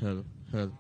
Hello, hello.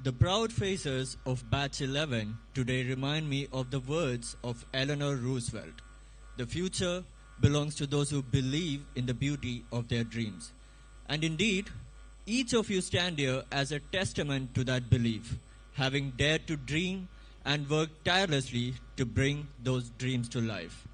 The proud faces of Batch 11 today remind me of the words of Eleanor Roosevelt. The future belongs to those who believe in the beauty of their dreams. And indeed, each of you stand here as a testament to that belief, having dared to dream and work tirelessly to bring those dreams to life.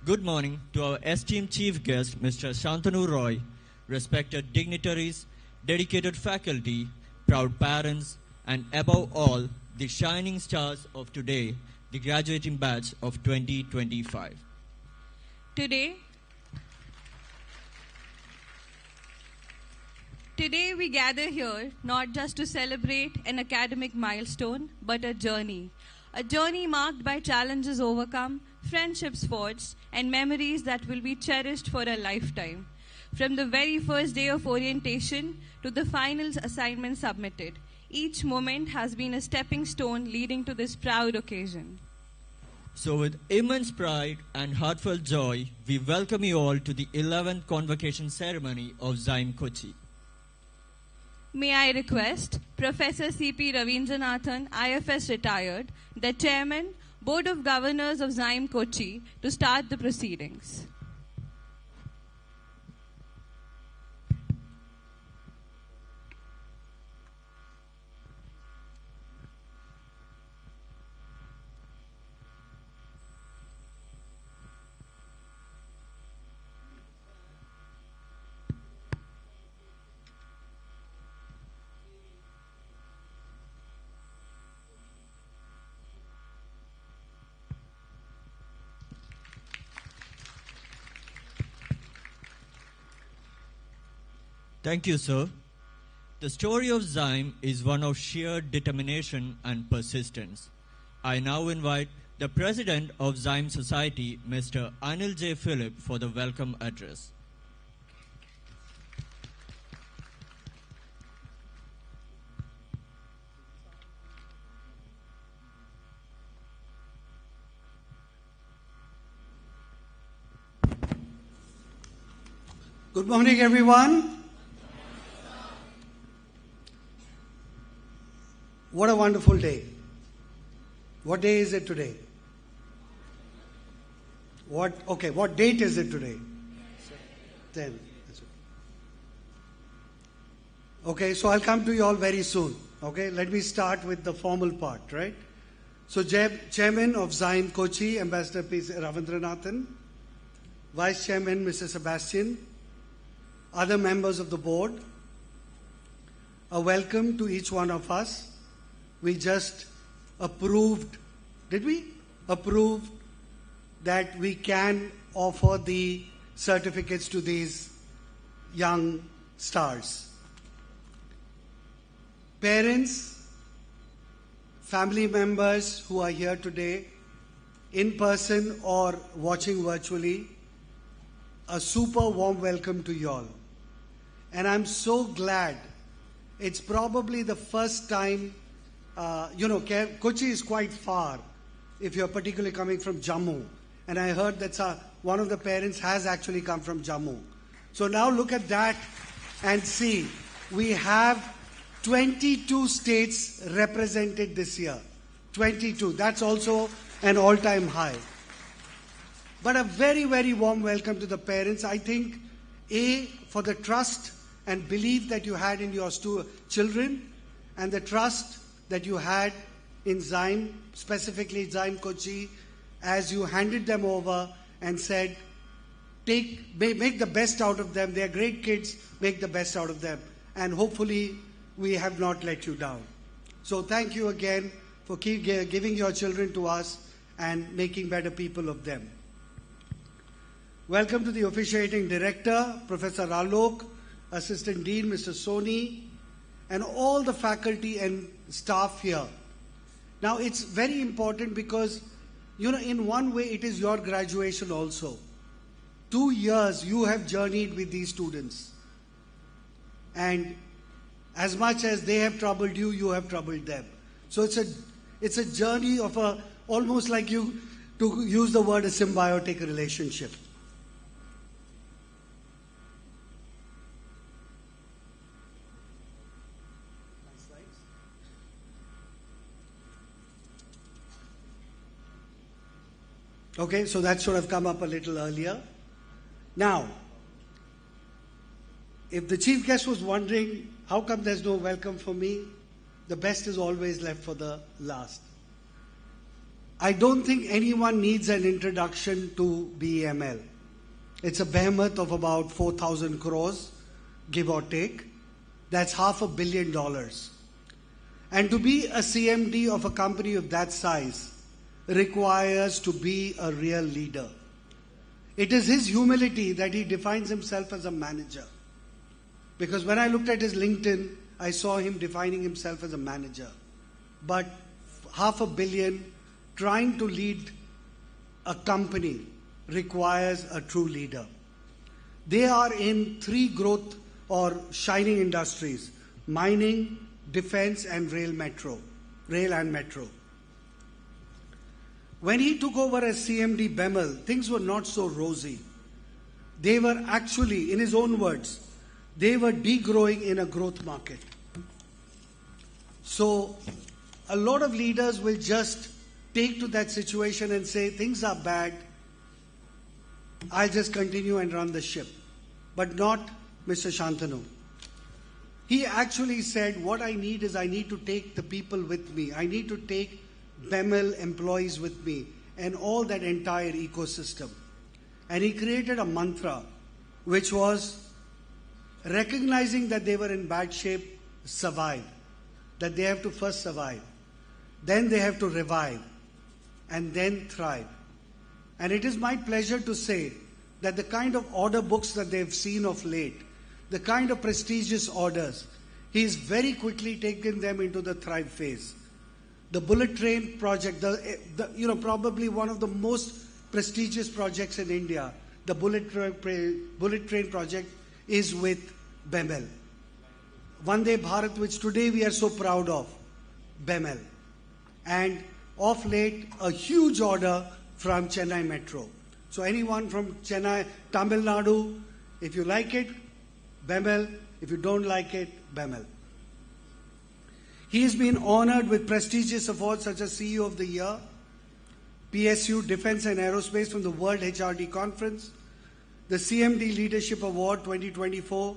Good morning to our esteemed chief guest, Mr. Shantanu Roy, respected dignitaries, dedicated faculty, proud parents, and above all, the shining stars of today, the graduating batch of 2025. Today we gather here not just to celebrate an academic milestone, but a journey marked by challenges overcome, friendships forged, and memories that will be cherished for a lifetime. From the very first day of orientation to the final assignment submitted, each moment has been a stepping stone leading to this proud occasion. So with immense pride and heartfelt joy, we welcome you all to the 11th convocation ceremony of XIME Kochi. May I request Professor C.P. Ravindranathan, IFS retired, the Chairman, Board of Governors of XIME Kochi, to start the proceedings. Thank you, sir. The story of XIME is one of sheer determination and persistence. I now invite the President of XIME Society, Mr. Anil J. Philip, for the welcome address. Good morning, everyone. What a wonderful day. What day is it today? What date is it today? 10. Okay, so I'll come to you all very soon. Okay, let me start with the formal part, right? So, Chairman of XIME Kochi, Ambassador P. Ravindranathan, Vice Chairman, Mr. Sebastian, other members of the board, a welcome to each one of us. We just approved, did we? Approved that we can offer the certificates to these young stars. Parents, family members who are here today, in person or watching virtually, a super warm welcome to you all. And I'm so glad. It's probably the first time, Kochi is quite far if you're particularly coming from Jammu. And I heard that one of the parents has actually come from Jammu. So now look at that and see. We have 22 states represented this year. 22. That's also an all-time high. But a very, very warm welcome to the parents. I think, for the trust and belief that you had in your children, and the trust that you had in XIME, specifically XIME Kochi, as you handed them over and said, make the best out of them. They're great kids, make the best out of them. And hopefully, we have not let you down. So thank you again for giving your children to us and making better people of them. Welcome to the officiating director, Professor Alok, Assistant Dean, Mr. Soni, and all the faculty and staff here. Now, it's very important because, in one way, it is your graduation also. 2 years you have journeyed with these students. And as much as they have troubled you, you have troubled them. So it's a journey of almost like to use the word, a symbiotic relationship. Okay, so that should have come up a little earlier. Now, if the chief guest was wondering, how come there's no welcome for me? The best is always left for the last. I don't think anyone needs an introduction to BEML. It's a behemoth of about 4,000 crores, give or take. That's $500 million. And to be a CMD of a company of that size requires to be a real leader. It is his humility that he defines himself as a manager. Because when I looked at his LinkedIn, I saw him defining himself as a manager. But $500 million, trying to lead a company requires a true leader. They are in 3 growth or shining industries: mining, defense, and rail and metro. When he took over as CMD BEML, things were not so rosy. They were actually, in his own words, they were degrowing in a growth market. So a lot of leaders will just take to that situation and say, things are bad, I'll just continue and run the ship. But not Mr. Shantanu. He actually said, what I need is I need to take the people with me. I need to take BEML employees with me and all that entire ecosystem. And he created a mantra which was recognizing that they were in bad shape, survive. That they have to first survive. Then they have to revive. And then thrive. And it is my pleasure to say that the kind of order books that they've seen of late, the kind of prestigious orders, he's very quickly taken them into the thrive phase. The bullet train project, probably one of the most prestigious projects in India, the bullet train project is with BEML. Vande Bharat, which today we are so proud of, BEML. And of late, a huge order from Chennai Metro. So anyone from Chennai, Tamil Nadu, if you like it, BEML. If you don't like it, BEML. He has been honored with prestigious awards such as CEO of the Year, PSU Defense and Aerospace from the World HRD Conference, the CMD Leadership Award 2024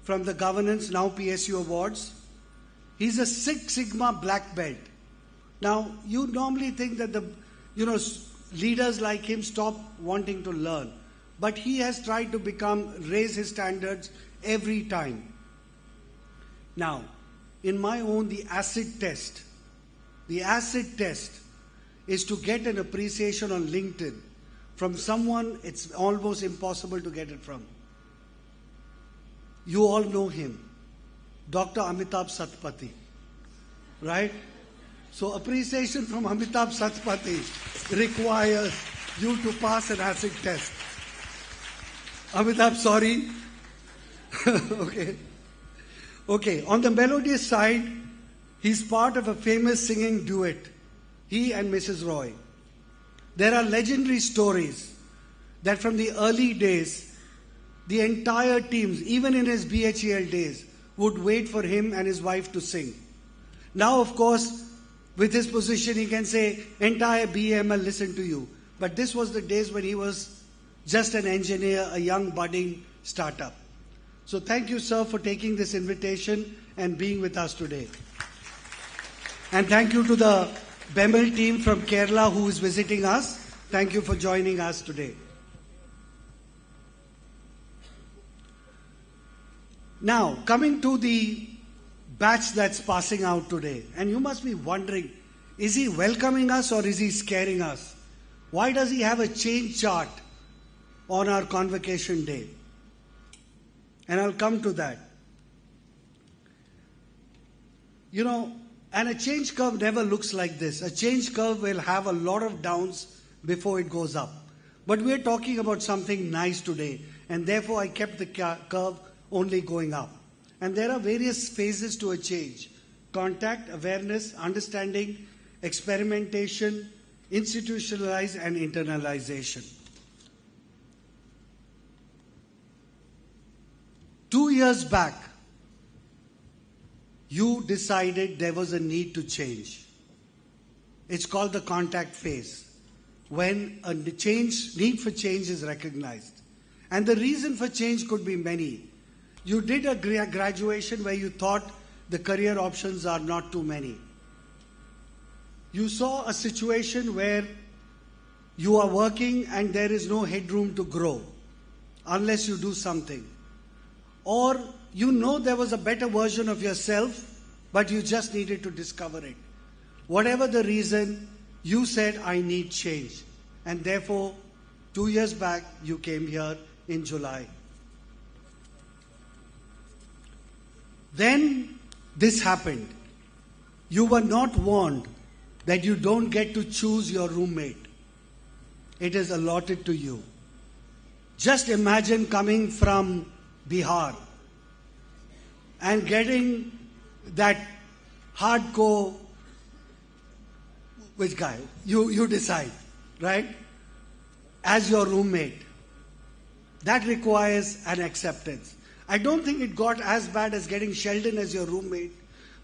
from the Governance, now PSU Awards. He's a Six Sigma black belt. Now, you normally think that leaders like him stop wanting to learn. But he has tried to raise his standards every time. Now, in my own, the acid test is to get an appreciation on LinkedIn from someone it's almost impossible to get it from. You all know him, Dr. Amitabh Satpathy, right? So appreciation from Amitabh Satpathy requires you to pass an acid test. Amitabh, sorry. Okay, on the melodious side, he's part of a famous singing duet, he and Mrs. Roy. There are legendary stories that from the early days, the entire teams, even in his BHEL days, would wait for him and his wife to sing. Now, of course, with his position, he can say, entire BEML listen to you. But this was the days when he was just an engineer, a young budding startup. So thank you, sir, for taking this invitation and being with us today. And thank you to the BEML team from Kerala who is visiting us. Thank you for joining us today. Now, coming to the batch that's passing out today. And you must be wondering, is he welcoming us or is he scaring us? Why does he have a change chart on our convocation day? And I'll come to that. And a change curve never looks like this. A change curve will have a lot of downs before it goes up. But we're talking about something nice today. And therefore, I kept the curve only going up. And there are various phases to a change. Contact, awareness, understanding, experimentation, institutionalize, and internalization. 2 years back, you decided there was a need to change. It's called the contact phase. when a need for change is recognized. And the reason for change could be many. You did a graduation where you thought the career options are not too many. You saw a situation where you are working and there is no headroom to grow unless you do something. Or you know there was a better version of yourself, but you just needed to discover it. Whatever the reason, you said, I need change. And therefore, 2 years back, you came here in July. Then this happened. You were not warned that you don't get to choose your roommate. It is allotted to you. Just imagine coming from Bihar and getting that hardcore, which guy? You decide, right? As your roommate. That requires an acceptance. I don't think it got as bad as getting Sheldon as your roommate,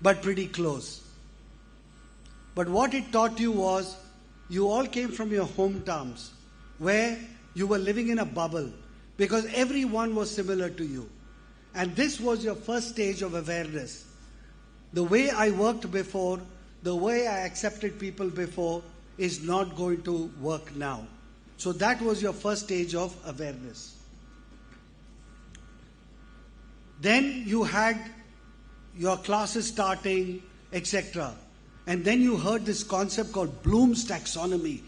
but pretty close. But what it taught you was, you all came from your hometowns, where you were living in a bubble, because everyone was similar to you. And this was your first stage of awareness. The way I worked before, the way I accepted people before, is not going to work now. So that was your first stage of awareness. Then you had your classes starting, etc. And then you heard this concept called Bloom's taxonomy.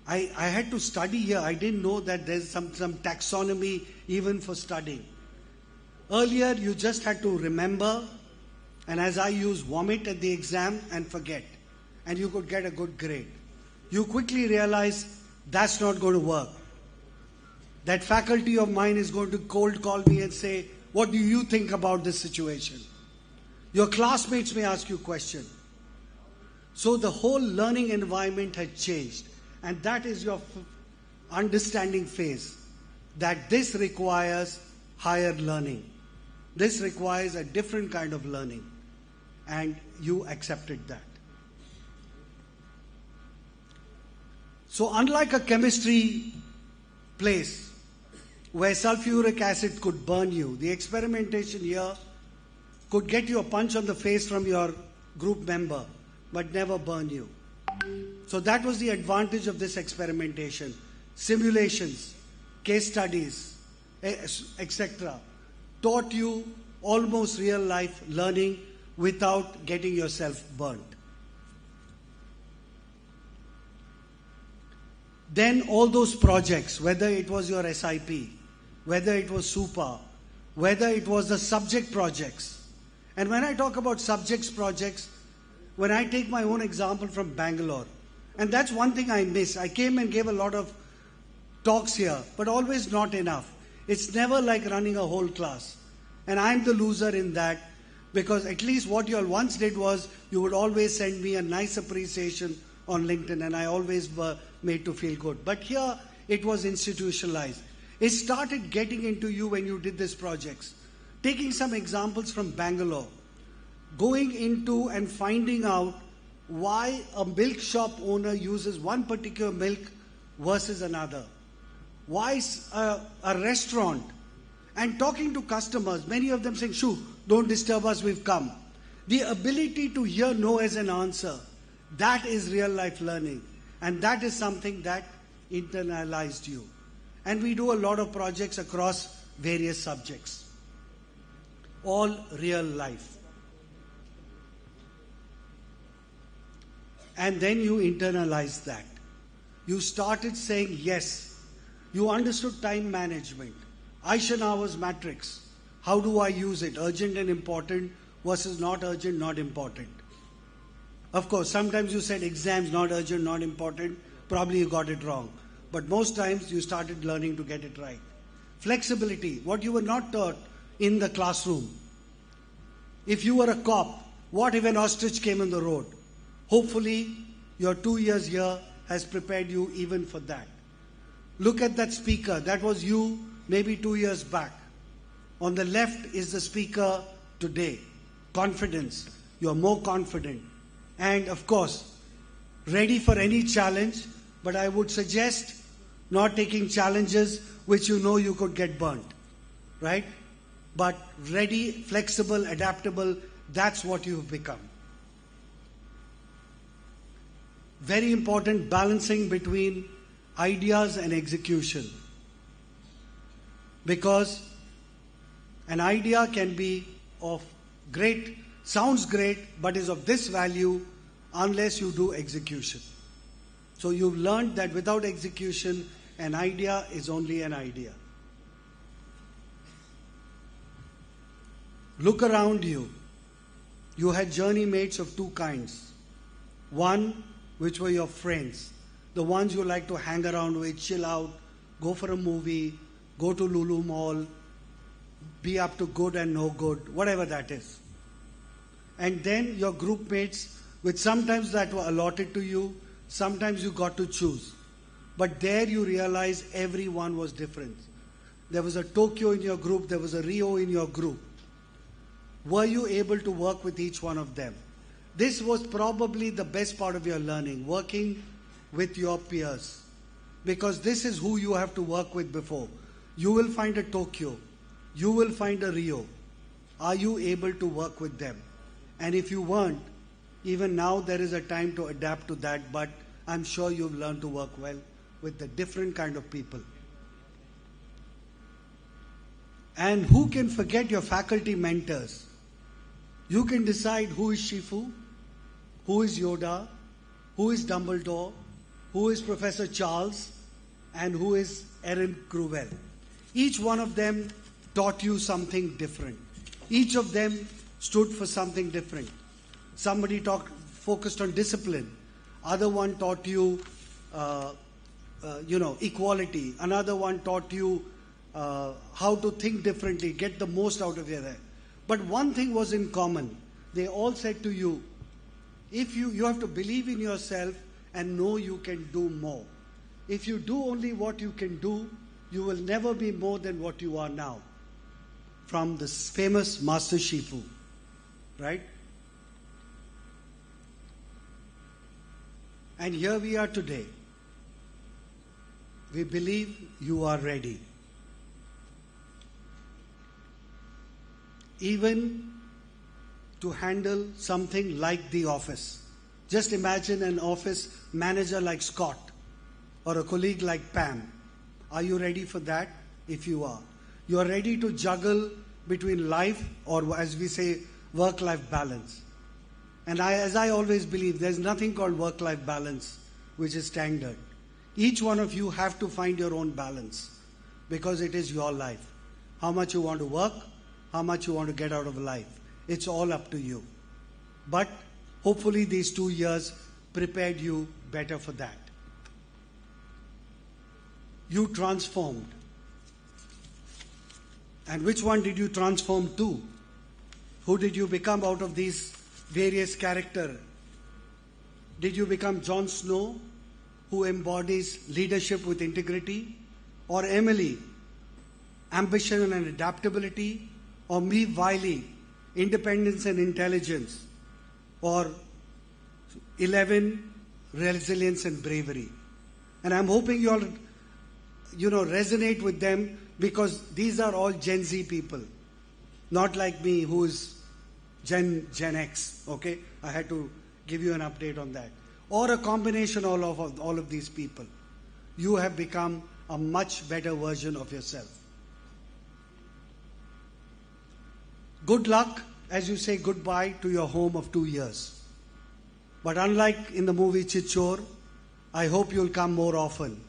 I had to study here. I didn't know that there's some taxonomy even for studying. Earlier, you just had to remember, and as I use, vomit at the exam and forget. And you could get a good grade. You quickly realize that's not going to work. That faculty of mine is going to cold call me and say, what do you think about this situation? Your classmates may ask you questions. So the whole learning environment had changed. And that is your understanding phase. That this requires higher learning. This requires a different kind of learning. And you accepted that. So unlike a chemistry place where sulfuric acid could burn you, the experimentation here could get you a punch on the face from your group member, but never burn you. So that was the advantage of this experimentation. Simulations, case studies, etc. taught you almost real life learning without getting yourself burnt. Then all those projects, whether it was your SIP, whether it was SUPA, whether it was the subject projects. And when I talk about subjects projects, when I take my own example from Bangalore, and that's one thing I miss. I came and gave a lot of talks here, but always not enough. It's never like running a whole class. And I'm the loser in that, because at least what you all once did was, you would always send me a nice appreciation on LinkedIn, and I always were made to feel good. But here, it was institutionalized. It started getting into you when you did these projects. Taking some examples from Bangalore, going into and finding out why a milk shop owner uses one particular milk versus another. Why a restaurant, and talking to customers, many of them saying, shoo, don't disturb us, we've come. The ability to hear no as an answer, that is real life learning. And that is something that internalized you. And we do a lot of projects across various subjects. All real life. And then you internalized that. You started saying yes. You understood time management. Eisenhower's matrix. How do I use it? Urgent and important versus not urgent, not important. Of course, sometimes you said exams, not urgent, not important. Probably you got it wrong. But most times you started learning to get it right. Flexibility, what you were not taught in the classroom. If you were a cop, what if an ostrich came on the road? Hopefully, your 2 years here has prepared you even for that. Look at that speaker. That was you maybe 2 years back. On the left is the speaker today. Confidence. You're more confident. And of course, ready for any challenge, but I would suggest not taking challenges which you know you could get burnt, right? But ready, flexible, adaptable, that's what you've become. Very important, balancing between ideas and execution. Because an idea can be of great, sounds great, but is of this value unless you do execution. So you've learned that without execution, an idea is only an idea. Look around you. You had journey mates of two kinds. One, which were your friends, the ones you like to hang around with, chill out, go for a movie, go to Lulu Mall, be up to good and no good, whatever that is. And then your group mates, which sometimes that were allotted to you, sometimes you got to choose. But there you realize everyone was different. There was a Tokyo in your group, there was a Rio in your group. Were you able to work with each one of them? This was probably the best part of your learning, working with your peers. Because this is who you have to work with before. You will find a Tokyo. You will find a Rio. Are you able to work with them? And if you weren't, even now there is a time to adapt to that, but I'm sure you've learned to work well with the different kind of people. And who can forget your faculty mentors? You can decide who is Shifu, who is Yoda, who is Dumbledore, who is Professor Charles, and who is Erin Crowell. Each one of them taught you something different. Each of them stood for something different. Somebody focused on discipline. Other one taught you, equality. Another one taught you how to think differently, get the most out of your life. But one thing was in common. They all said to you, if you have to believe in yourself and know you can do more. If you do only what you can do, you will never be more than what you are now. From the famous Master Shifu, right? And here we are today. We believe you are ready. Even to handle something like the office. Just imagine an office manager like Scott or a colleague like Pam. Are you ready for that? If you are. You are ready to juggle between life, or as we say, work-life balance. And as I always believe, there's nothing called work-life balance, which is standard. Each one of you have to find your own balance because it is your life. How much you want to work, how much you want to get out of life. It's all up to you. But hopefully these 2 years prepared you better for that. You transformed. And which one did you transform to? Who did you become out of these various characters? Did you become Jon Snow, who embodies leadership with integrity? Or Emily, ambition and adaptability? Or me, Wiley, independence and intelligence? Or 11, resilience and bravery? And I'm hoping you all resonate with them, because these are all Gen Z people. Not like me, who is Gen X, okay? I had to give you an update on that. Or a combination of all of these people. You have become a much better version of yourself. Good luck as you say goodbye to your home of 2 years. But unlike in the movie Chichor, I hope you'll come more often.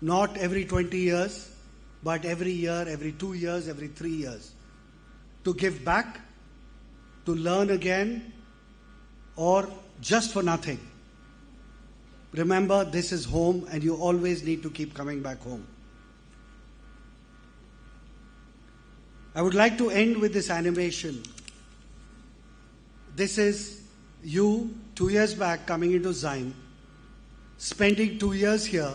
Not every 20 years, but every year, every 2 years, every 3 years. To give back, to learn again, or just for nothing. Remember, this is home and you always need to keep coming back home. I would like to end with this animation. This is you 2 years back coming into XIME, spending 2 years here.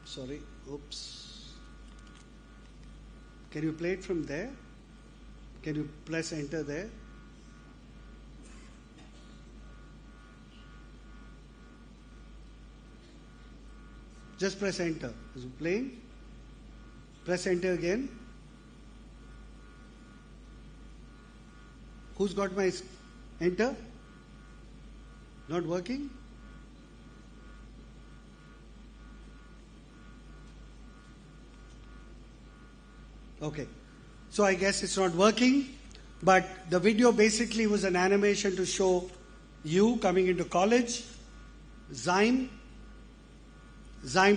Sorry, oops. Can you play it from there? Can you press enter there? Just press enter. Is it playing? Press enter again. Who's got my enter? Not working? Okay. So I guess it's not working, but the video basically was an animation to show you coming into college, XIME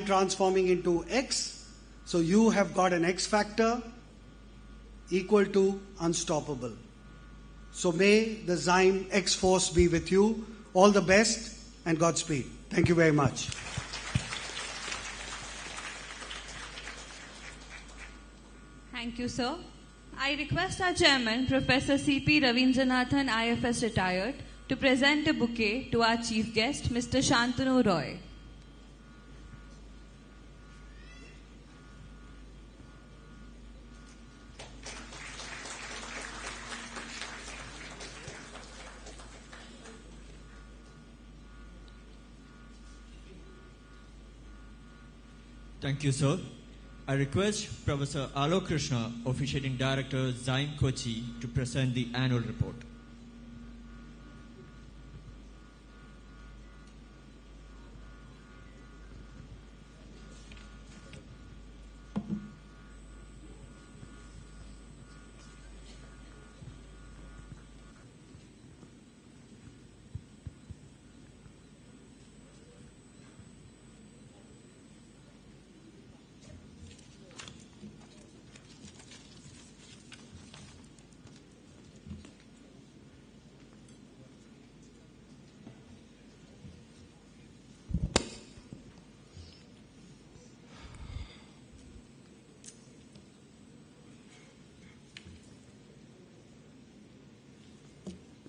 transforming into X. So you have got an X factor equal to unstoppable. So may the XIME X force be with you. All the best and Godspeed. Thank you very much. Thank you, sir. I request our chairman, Professor C.P. Ravindranathan, IFS retired, to present a bouquet to our chief guest, Mr. Shantanu Roy. Thank you, sir. I request Professor Alok Krishna, Officiating Director, XIME Kochi, to present the annual report.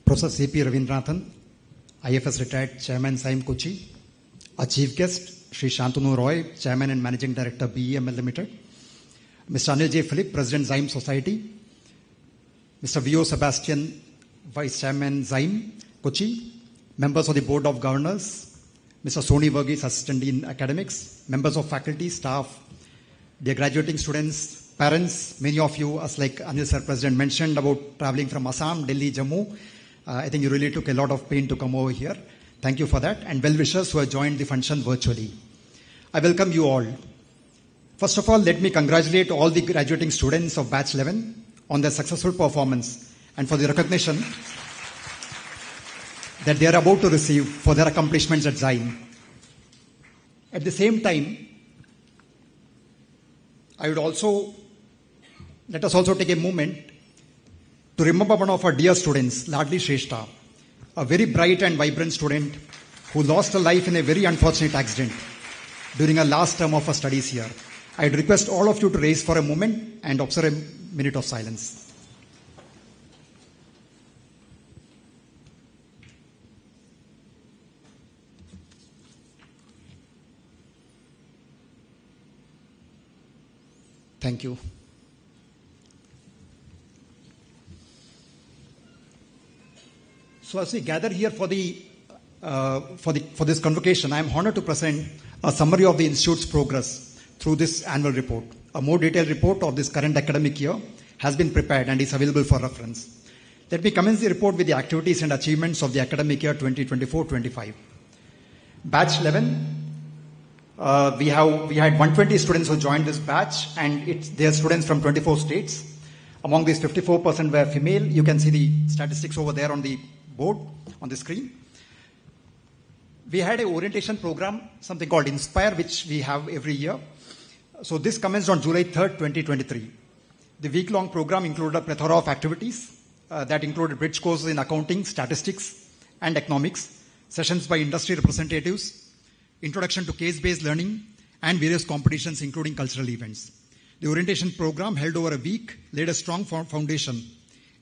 Professor C.P. Ravindranathan, IFS retired Chairman, XIME Kochi. Our chief guest, Sri Shantanu Roy, Chairman and Managing Director, BEML Limited. Mr. Anil J. Philip, President, XIME Society. Mr. V.O. Sebastian, Vice Chairman, XIME Kochi. Members of the Board of Governors. Mr. Soni Verghese, Assistant Dean Academics. Members of faculty, staff, dear graduating students, parents. Many of you, as like Anil Sir President mentioned about traveling from Assam, Delhi, Jammu. I think you really took a lot of pain to come over here. Thank you for that. And well-wishers who have joined the function virtually. I welcome you all. First of all, let me congratulate all the graduating students of Batch 11 on their successful performance and for the recognition that they are about to receive for their accomplishments at XIME. At the same time, let us also take a moment to remember one of our dear students, Ladli Shrestha, a very bright and vibrant student who lost her life in a very unfortunate accident during her last term of her studies here. I'd request all of you to rise for a moment and observe a minute of silence. Thank you. So as we gather here for this convocation, I am honored to present a summary of the Institute's progress through this annual report. A more detailed report of this current academic year has been prepared and is available for reference. Let me commence the report with the activities and achievements of the academic year 2024-25. Batch 11, we had 120 students who joined this batch, and they are students from 24 states. Among these, 54% were female. You can see the statistics over there on the board, on the screen. We had an orientation program, something called Inspire, which we have every year. So this commenced on July 3rd, 2023. The week-long program included a plethora of activities that included bridge courses in accounting, statistics, and economics, sessions by industry representatives, introduction to case-based learning, and various competitions, including cultural events. The orientation program, held over a week, laid a strong foundation,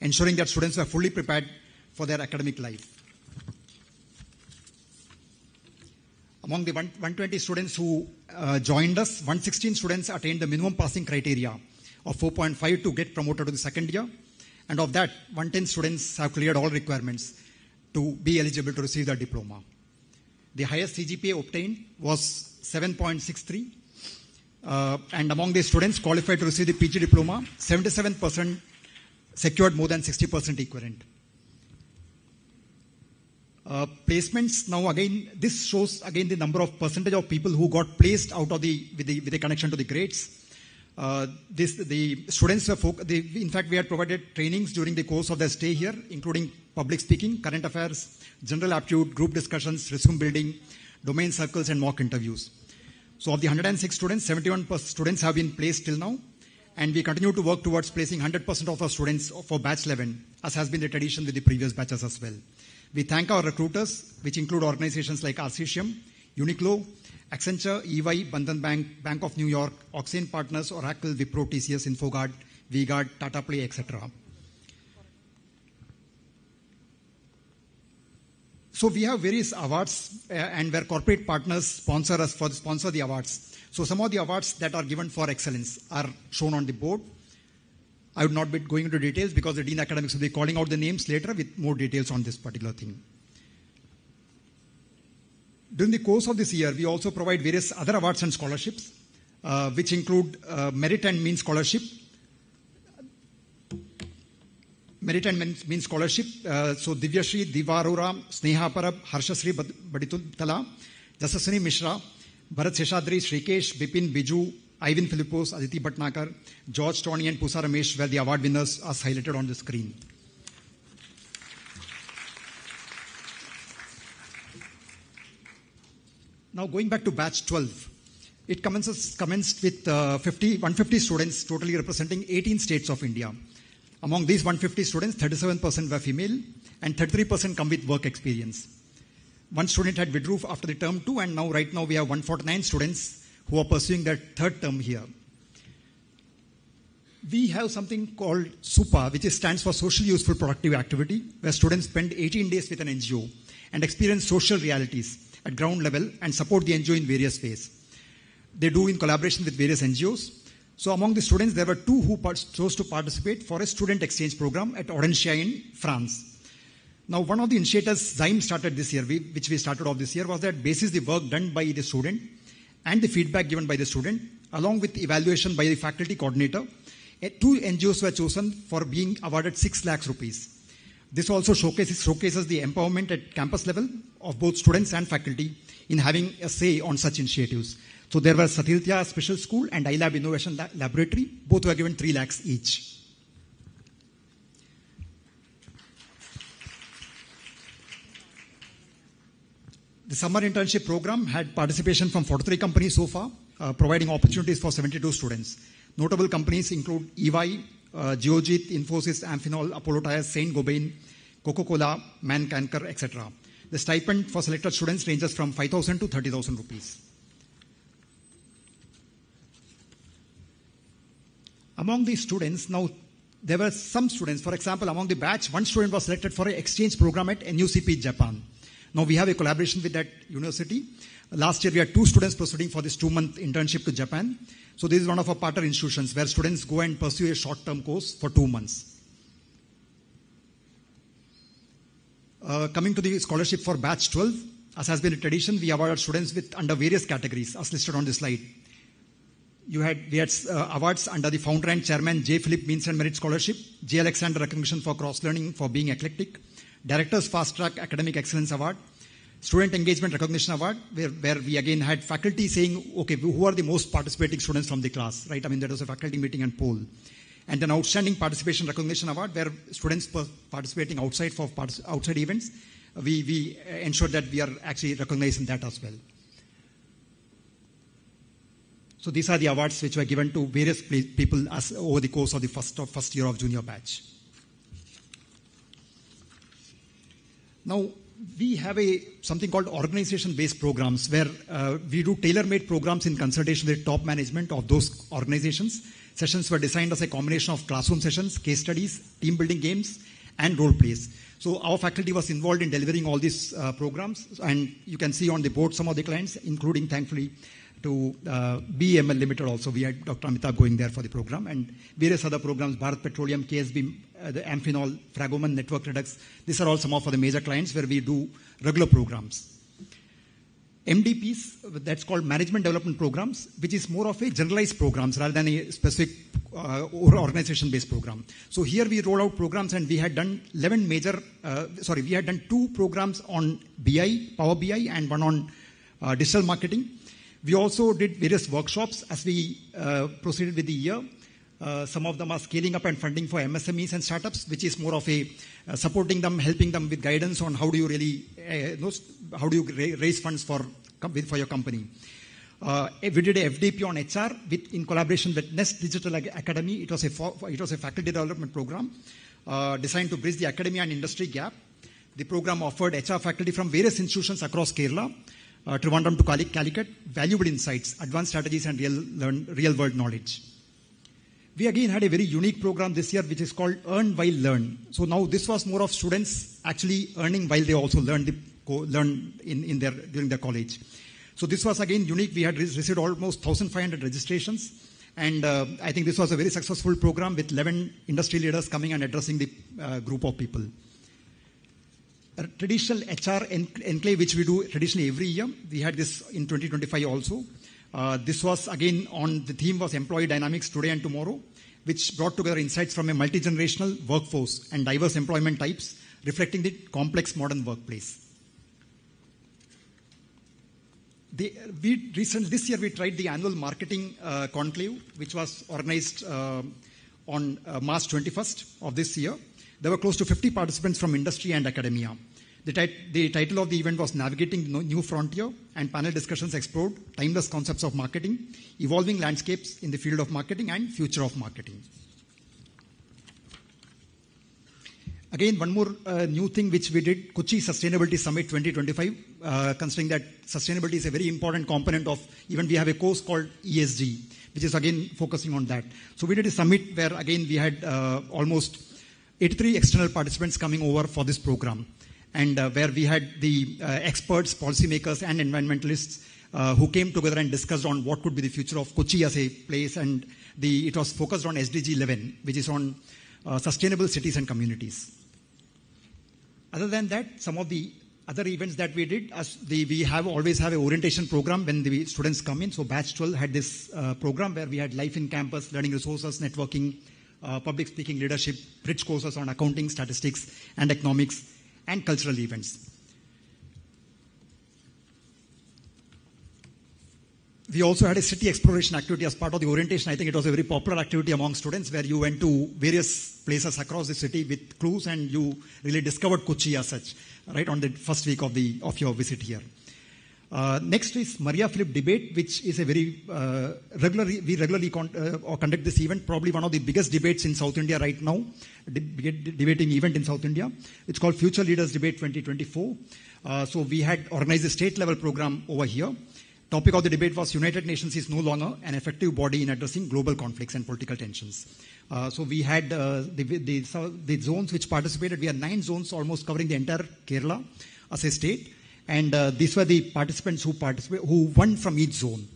ensuring that students were fully prepared for their academic life. Among the 120 students who joined us, 116 students attained the minimum passing criteria of 4.5 to get promoted to the second year. And of that, 110 students have cleared all requirements to be eligible to receive their diploma. The highest CGPA obtained was 7.63. And among the students qualified to receive the PG diploma, 77% secured more than 60% equivalent. Placements, now again, this shows again the number of percentage of people who got placed out of with the connection to the grades. The students were in fact, we had provided trainings during the course of their stay here, including public speaking, current affairs, general aptitude, group discussions, resume building, domain circles, and mock interviews. So of the 106 students, 71 students have been placed till now, and we continue to work towards placing 100% of our students for batch 11, as has been the tradition with the previous batches as well. We thank our recruiters, which include organizations like RCCM, Uniqlo, Accenture, EY, Bandhan Bank, Bank of New York, Oxane Partners, Oracle, Wipro, TCS, Infogard, VGuard, Tata Play, etc. So we have various awards and where corporate partners sponsor the awards. So some of the awards that are given for excellence are shown on the board. I would not be going into details because the Dean Academics will be calling out the names later with more details on this particular thing. During the course of this year, we also provide various other awards and scholarships, which include Merit and Means Scholarship. Merit and Means Scholarship. So Divyashri, Divarura, Sneha Parab, Harshasri Baditutala, Jasaswini Mishra, Bharat Seshadri, Shrikesh, Bipin, Biju, Ivan Philippos, Aditi Bhatnakar, George Tony, and Pusa Ramesh were the award winners as highlighted on the screen. Now going back to batch 12, it commenced with 150 students totally representing 18 states of India. Among these 150 students, 37% were female and 33% come with work experience. One student had withdrew after the term 2, and right now we have 149 students who are pursuing their third term here. We have something called SUPA, which stands for Social Useful Productive Activity, where students spend 18 days with an NGO and experience social realities at ground level and support the NGO in various ways. They do in collaboration with various NGOs. So among the students, there were 2 who chose to participate for a student exchange program at Audencia in France. Now, one of the initiators XIME started this year, which we started off this year, was that basis the work done by the student and the feedback given by the student, along with evaluation by the faculty coordinator, 2 NGOs were chosen for being awarded 6 lakhs rupees. This also showcases the empowerment at campus level of both students and faculty in having a say on such initiatives. So there was Satilthya Special School and iLab Innovation Laboratory. Both were given 3 lakhs each. The summer internship program had participation from 43 companies so far, providing opportunities for 72 students. Notable companies include EY, Geojit, Infosys, Amphenol, Apollo Tyres, Saint-Gobain, Coca-Cola, Mancanker, etc. The stipend for selected students ranges from 5,000 to 30,000 rupees. Among these students, now there were some students, for example, among the batch, one student was selected for an exchange program at NUCP, Japan. Now we have a collaboration with that university. Last year we had 2 students proceeding for this 2-month internship to Japan. So this is one of our partner institutions where students go and pursue a short-term course for 2 months. Coming to the scholarship for batch 12, as has been a tradition, we awarded students under various categories as listed on the slide. We had awards under the founder and chairman J.Philip Means and Merit Scholarship, J. Alexander Recognition for Cross-Learning for being eclectic, Director's Fast Track Academic Excellence Award, Student Engagement Recognition Award, where we again had faculty saying, okay, who are the most participating students from the class, right? I mean, there was a faculty meeting and poll. And an Outstanding Participation Recognition Award, where students participating outside events, we ensured that we are actually recognized in that as well. So these are the awards which were given to various people over the course of the first year of junior batch. Now, we have something called organization-based programs where we do tailor-made programs in consultation with top management of those organizations. Sessions were designed as a combination of classroom sessions, case studies, team-building games, and role plays. So our faculty was involved in delivering all these programs, and you can see on the board some of the clients, including, thankfully, to BEML Limited also. We had Dr. Amitabh going there for the program, and various other programs, Bharat Petroleum, KSB, the Amphenol, Fragoman, Network Redux. These are all some of the major clients where we do regular programs. MDPs, that's called Management Development Programs, which is more of a generalized programs rather than a specific organization-based program. So here we roll out programs, and we had done 11 major, we had done 2 programs on BI, Power BI, and 1 on digital marketing. We also did various workshops as we proceeded with the year. Some of them are scaling up and funding for MSMEs and startups, which is more of a supporting them, helping them with guidance on how do you really raise funds for your company. We did a FDP on HR in collaboration with Nest Digital Academy. It was a faculty development program designed to bridge the academia and industry gap. The program offered HR faculty from various institutions across Kerala, Trivandrum to Calicut, valuable insights, advanced strategies, and real-world knowledge. We again had a very unique program this year, which is called Earn While Learn. So now this was more of students actually earning while they also learn during their college. So this was again unique. We had received almost 1,500 registrations, and I think this was a very successful program with 11 industry leaders coming and addressing the group of people. A traditional HR enclave, which we do traditionally every year. We had this in 2025 also. This was again the theme was employee dynamics today and tomorrow, which brought together insights from a multi-generational workforce and diverse employment types, reflecting the complex modern workplace. This year we tried the annual marketing conclave, which was organized on March 21st of this year. There were close to 50 participants from industry and academia. The title of the event was Navigating New Frontier, and panel discussions explored timeless concepts of marketing, evolving landscapes in the field of marketing, and future of marketing. Again, one more new thing which we did, Kochi Sustainability Summit 2025, considering that sustainability is a very important component of, even we have a course called ESG, which is again focusing on that. So we did a summit where again we had almost 83 external participants coming over for this program, and where we had the experts, policymakers, and environmentalists who came together and discussed on what could be the future of Kochi as a place, and it was focused on SDG 11, which is on sustainable cities and communities. Other than that, some of the other events that we did, we always have an orientation program when the students come in. So BATCH-12 had this program where we had life in campus, learning resources, networking, public speaking, leadership, bridge courses on accounting, statistics, and economics, and cultural events. We also had a city exploration activity as part of the orientation. I think it was a very popular activity among students where you went to various places across the city with clues, and you really discovered Kochi as such, right, on the first week of your visit here. Next is Maria Philip debate, which is a very we regularly conduct this event, probably one of the biggest debates in South India right now, debating event in South India. It's called Future Leaders Debate 2024. So we had organized a state level program over here. Topic of the debate was United Nations is no longer an effective body in addressing global conflicts and political tensions. So we had the zones which participated. We had 9 zones almost covering the entire Kerala as a state. And these were the participants who won from each zone.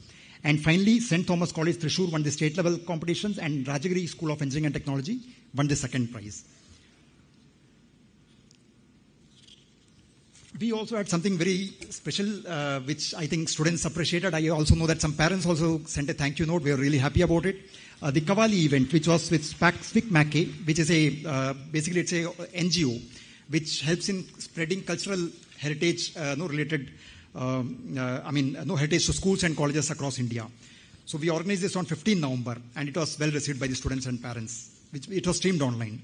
And finally, St. Thomas College, Thrissur won the state level competitions, and Rajagiri School of Engineering and Technology won the second prize. We also had something very special, which I think students appreciated. I also know that some parents also sent a thank you note. We are really happy about it. The Kavali event, which was with Swik Mackey, which is basically it's a NGO, which helps in spreading cultural heritage, heritage to schools and colleges across India. So we organized this on 15 November, and it was well received by the students and parents. It was streamed online.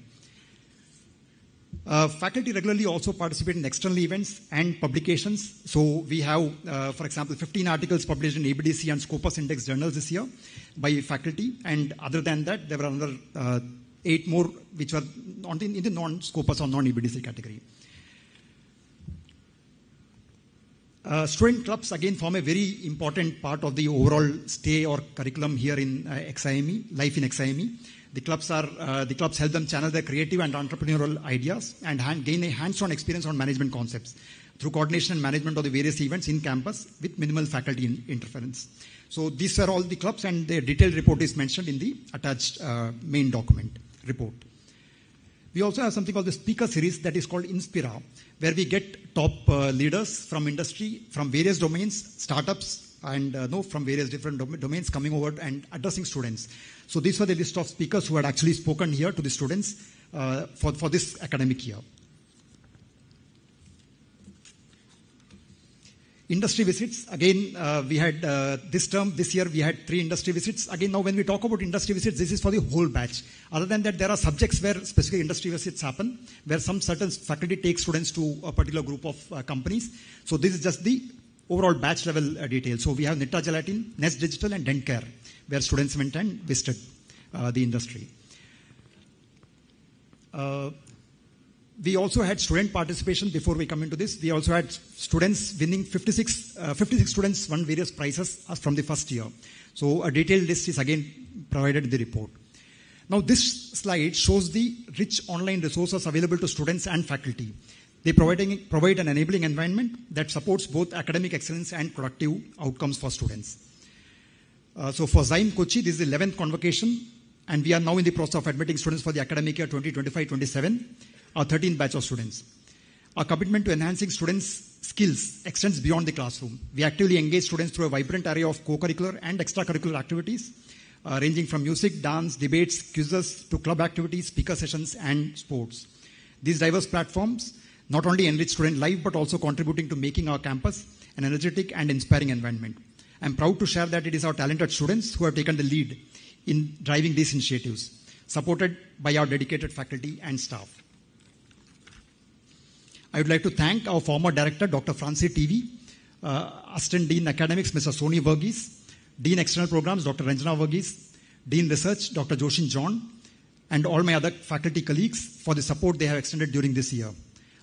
Faculty regularly also participate in external events and publications. So we have, for example, 15 articles published in ABDC and Scopus Index journals this year by faculty. And other than that, there were another 8 more which were in the non-Scopus or non-ABDC category. Student clubs again form a very important part of the overall stay or curriculum here in XIME, life in XIME. The clubs help them channel their creative and entrepreneurial ideas and gain a hands-on experience on management concepts through coordination and management of the various events in campus with minimal faculty interference. So these are all the clubs, and the detailed report is mentioned in the attached main document report. We also have something called the speaker series that is called Inspira, where we get top leaders from industry, from various domains, startups, and from various different domains coming over and addressing students. So these were the list of speakers who had actually spoken here to the students for this academic year. Industry visits, again, we had this year we had 3 industry visits. Again, now when we talk about industry visits, this is for the whole batch. Other than that, there are subjects where specific industry visits happen, where some certain faculty take students to a particular group of companies. So this is just the overall batch level detail. So we have Nitra Gelatin, Nest Digital, and Dent Care, where students went and visited the industry. We also had student participation before we come into this. We also had students winning 56 students won various prizes from the first year. So a detailed list is again provided in the report. Now this slide shows the rich online resources available to students and faculty. They provide an enabling environment that supports both academic excellence and productive outcomes for students. So for XIME Kochi, this is the 11th convocation, and we are now in the process of admitting students for the academic year 2025-27. Our 13th batch of students. Our commitment to enhancing students' skills extends beyond the classroom. We actively engage students through a vibrant array of co-curricular and extracurricular activities, ranging from music, dance, debates, quizzes, to club activities, speaker sessions, and sports. These diverse platforms not only enrich student life, but also contributing to making our campus an energetic and inspiring environment. I'm proud to share that it is our talented students who have taken the lead in driving these initiatives, supported by our dedicated faculty and staff. I would like to thank our former director, Dr. Francis TV, Assistant Dean Academics, Mr. Soni Verghese, Dean External Programs, Dr. Ranjana Verghese, Dean Research, Dr. Joshin John, and all my other faculty colleagues for the support they have extended during this year.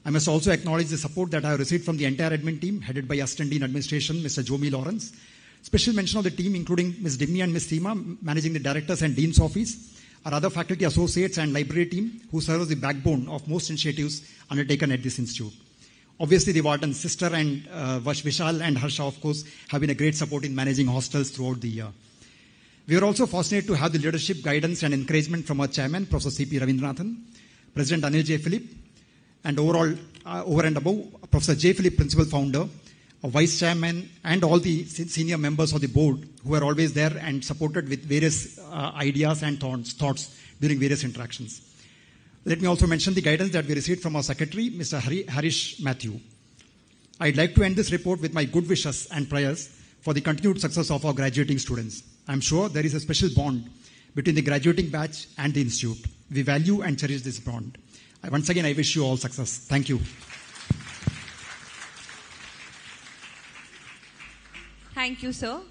I must also acknowledge the support that I have received from the entire admin team, headed by Assistant Dean Administration, Mr. Jomi Lawrence. Special mention of the team, including Ms. Dimni and Ms. Seema, managing the directors and dean's office, our other faculty associates and library team, who serve as the backbone of most initiatives undertaken at this institute. Obviously, the warden, Sister, and Vishal and Harsha, of course, have been a great support in managing hostels throughout the year. We are also fortunate to have the leadership, guidance, and encouragement from our chairman, Professor C.P. Ravindranathan, President Anil J. Philip, and overall, over and above, Professor J. Philip, Principal Founder, a Vice Chairman, and all the senior members of the board who are always there and supported with various ideas and thoughts during various interactions. Let me also mention the guidance that we received from our secretary, Mr. Harish Matthew. I'd like to end this report with my good wishes and prayers for the continued success of our graduating students. I'm sure there is a special bond between the graduating batch and the institute. We value and cherish this bond. Once again, I wish you all success. Thank you. Thank you, sir.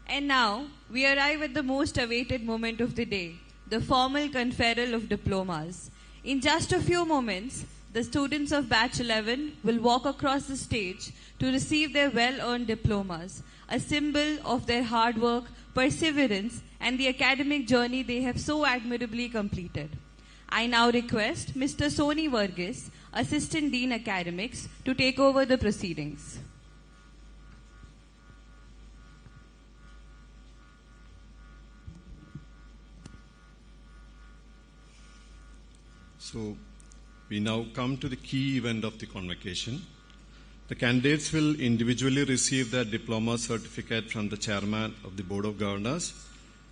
And now, we arrive at the most awaited moment of the day, the formal conferral of diplomas. In just a few moments, the students of Batch 11 will walk across the stage to receive their well-earned diplomas, a symbol of their hard work, perseverance, and the academic journey they have so admirably completed. I now request Mr. Soni Verghese, Assistant Dean Academics, to take over the proceedings. So we now come to the key event of the convocation. The candidates will individually receive their diploma certificate from the chairman of the Board of Governors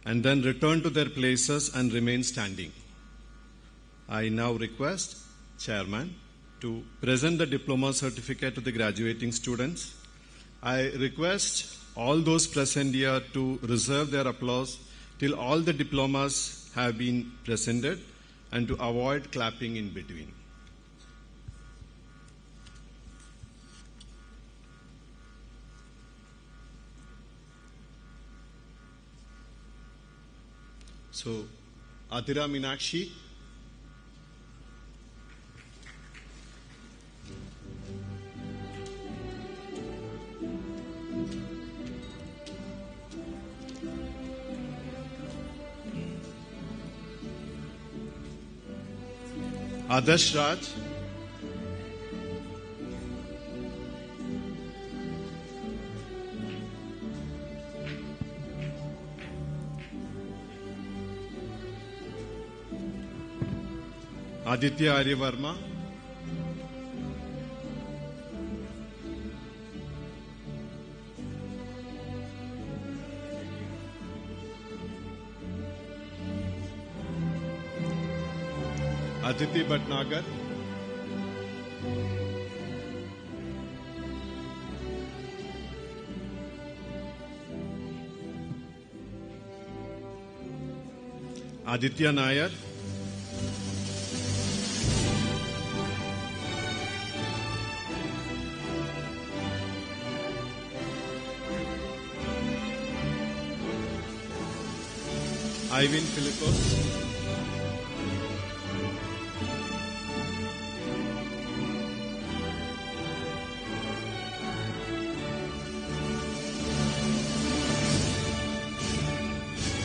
and then return to their places and remain standing. I now request chairman to present the diploma certificate to the graduating students. I request all those present here to reserve their applause till all the diplomas have been presented, and to avoid clapping in between. So, Adira Meenakshi. Adarsh Raj. Aditya Aryavarma, Aditi Bhatnagar, Aditya Nair, Ivan Philippos,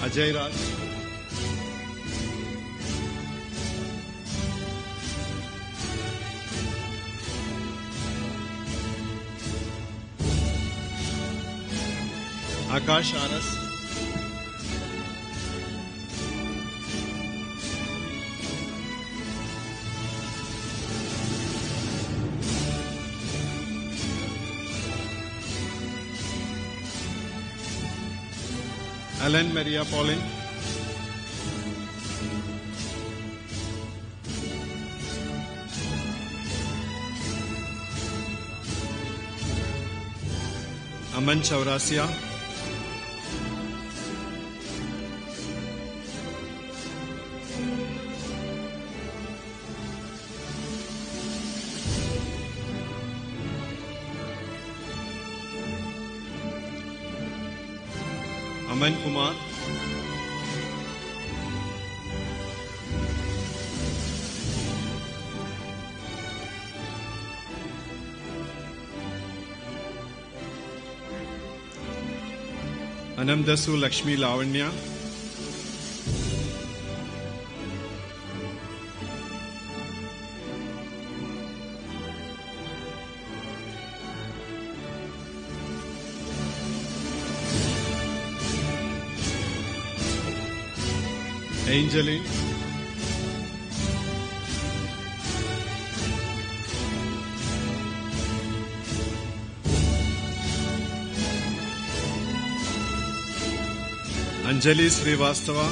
Ajay Raj, Akash Aras, Alan Maria Pauline, Aman Chaurasia, Aman Kumar, Anamdasu Lakshmi Lavanya, Angeline, Anjali Srivastava,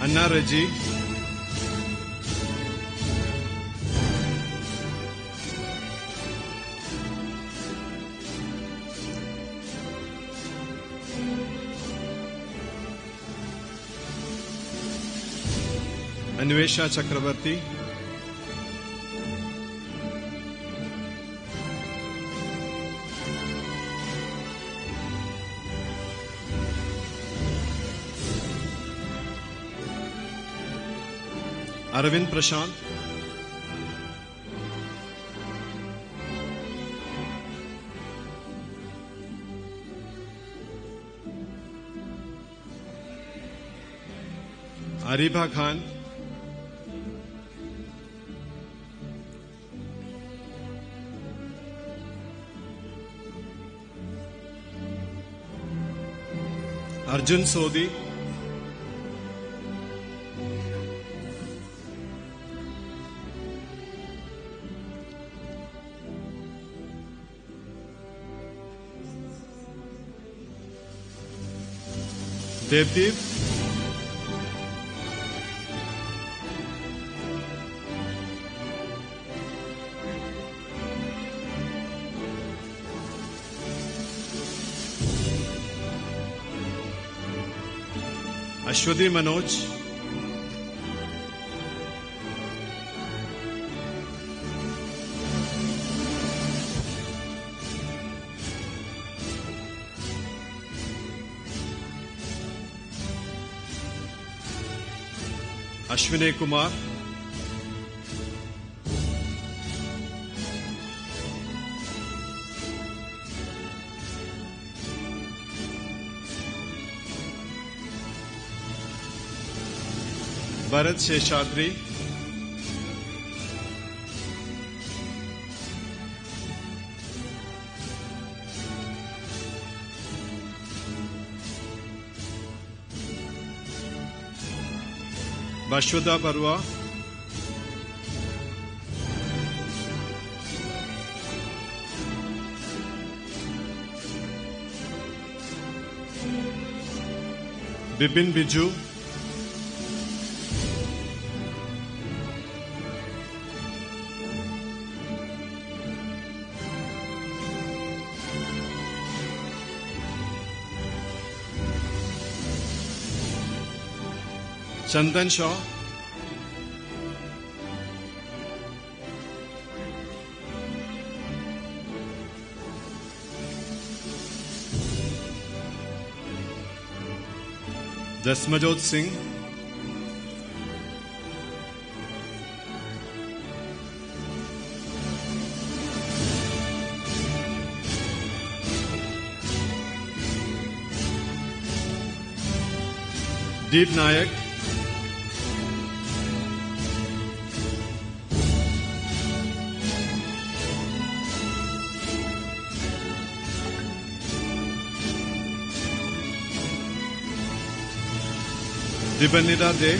Anna Raji, Anvesha Chakrabarti, Arvind Prashant, Ariba Khan, Arjun Sodhi, Devdeep, Ashwati Manoj, Ashwini Kumar, Bharat Sheshadri, Bashwada Barwa, Bipin Biju, Chandan Shaw, Jasmajot Singh, Deep Nayak, Dibanida De,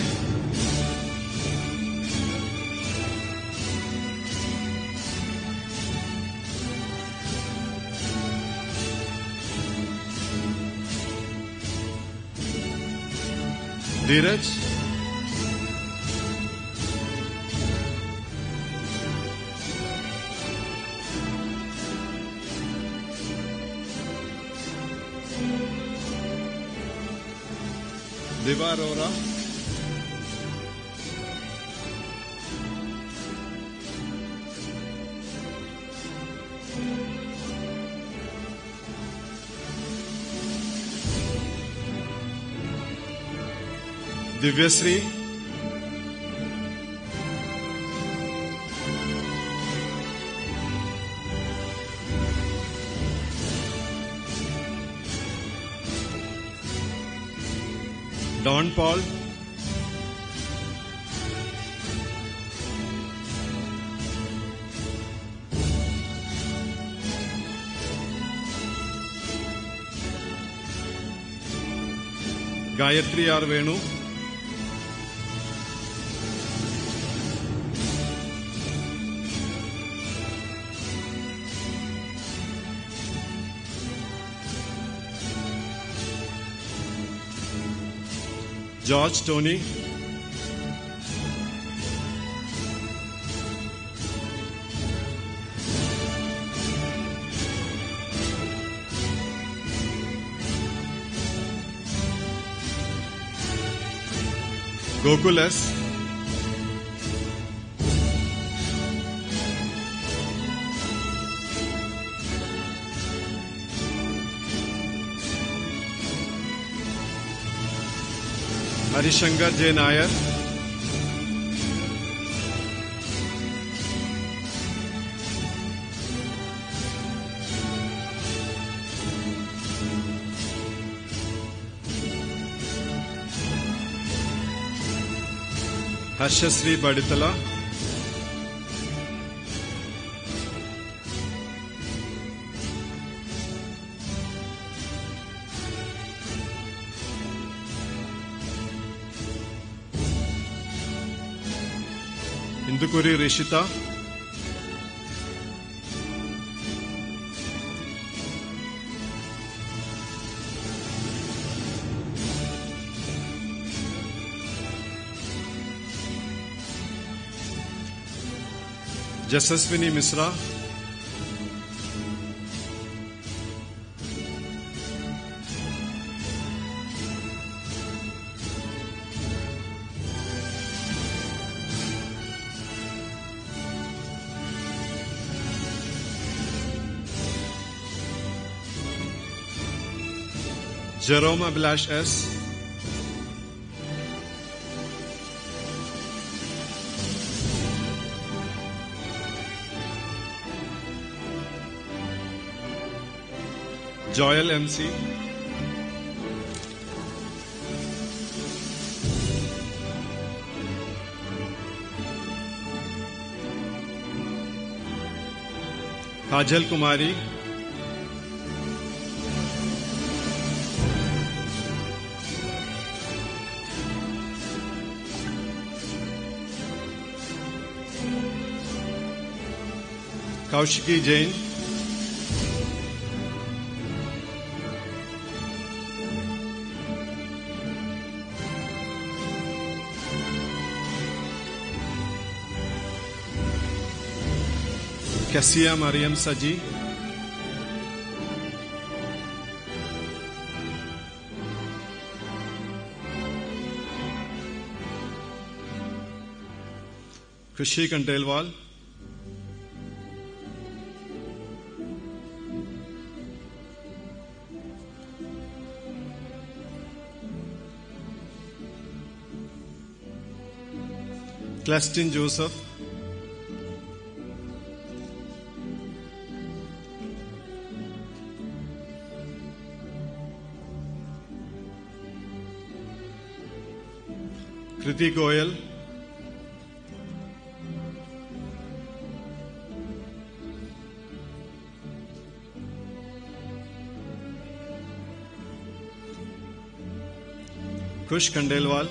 Dheeraj, Diva Arora, Divyasri, Don Paul, Gayatri R. Venu, George Tony, Gokul S, Harishankar J. Nair, Harshasri Baditala, Indukuri Rishita, Jasaswini Misra, Jerome Abhilash S, Joel MC, Kajal Kumari, Kaushiki Jain, Cassia Mariam Saji, Krishi Kandelwal, Clastin Joseph, Kriti Goyal, Kush Kandelwal,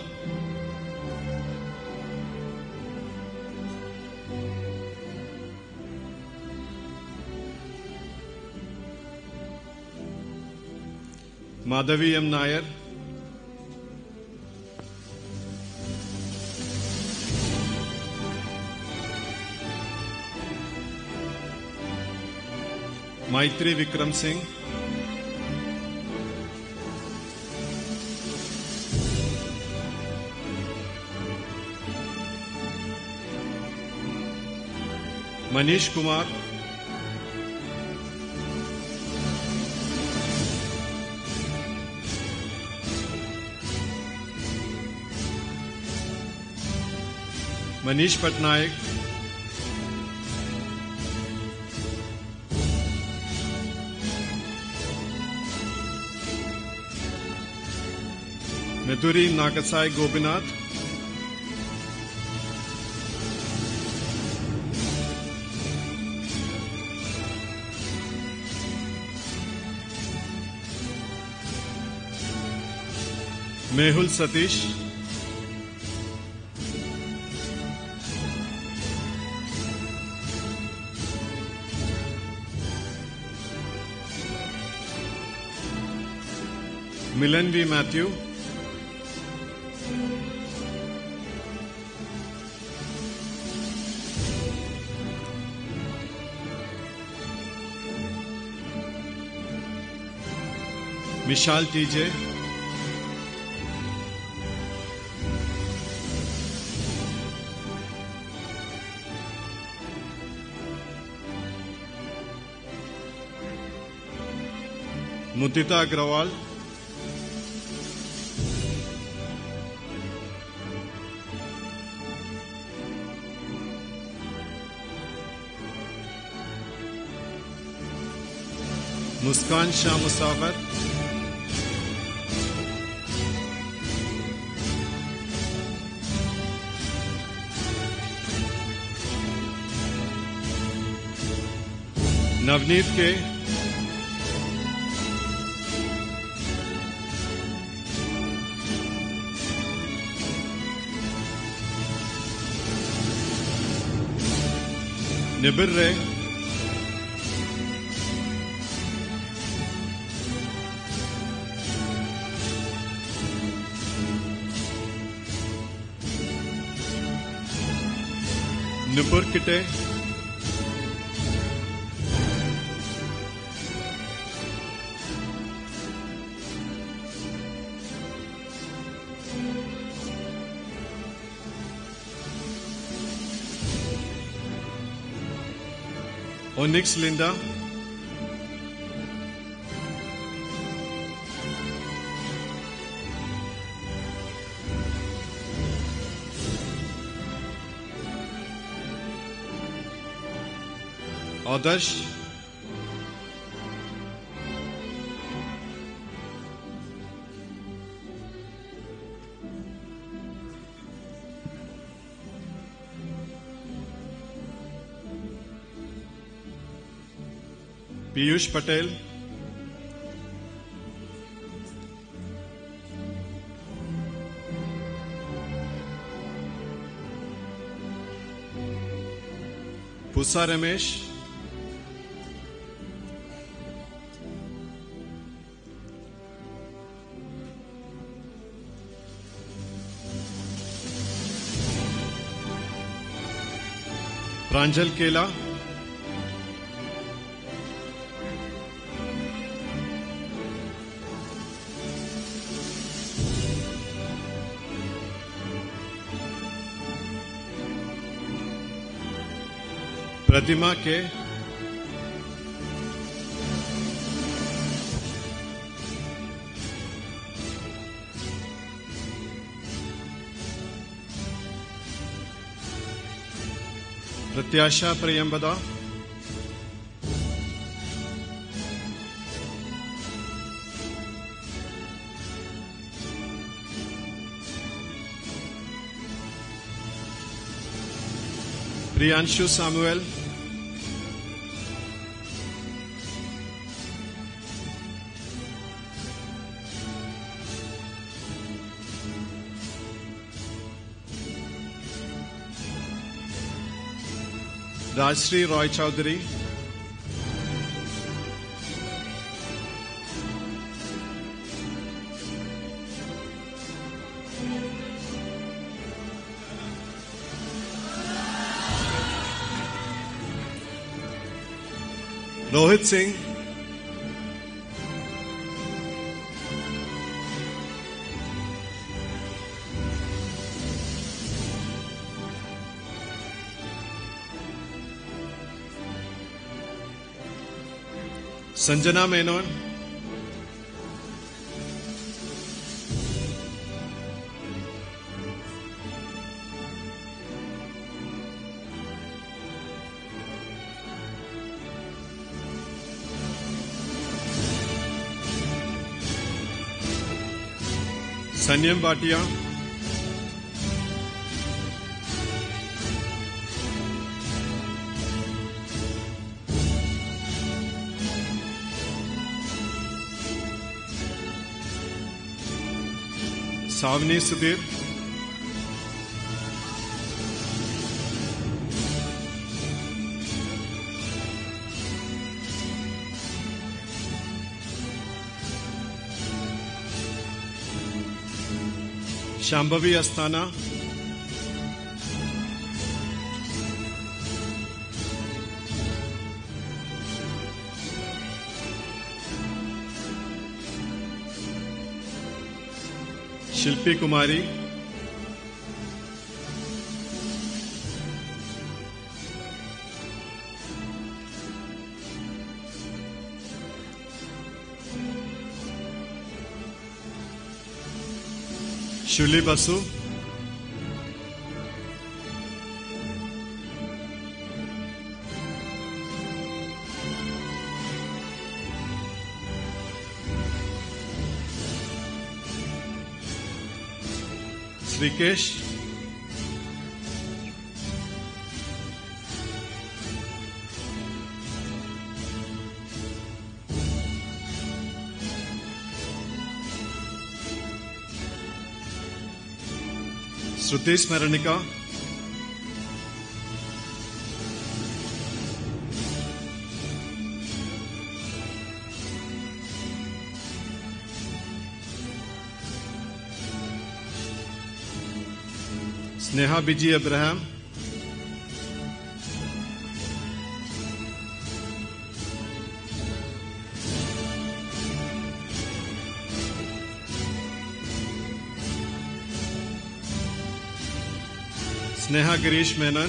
Madhavi M. Nair, Maitri Vikram Singh, Manish Kumar, Manish Patnaik, Meduri Nagasai Gopinath, Mehul Satish, Milan V. Matthew, Vishal TJ, Mudita Agrawal, Muskan Shah Musafar, Navneet K, Nibir Ray, Nupur Kite, Onyx Linda, Adarsh, Piyush Patel, Pusa Ramesh, Pranjal Kela, Pratima K, Pratyasha Priyambada, Priyanshu Samuel, Rajshri Roy Chowdhury, Rohit Singh, Sanjana Menon, Sanyam Bhatia, Savni Sudhir, Shambhavi Asthana, Shilpi Kumari, Shuli Basu, Srikesh, Shruti Smaranika, Sneha Biji Abraham, Sneha Girish Menon,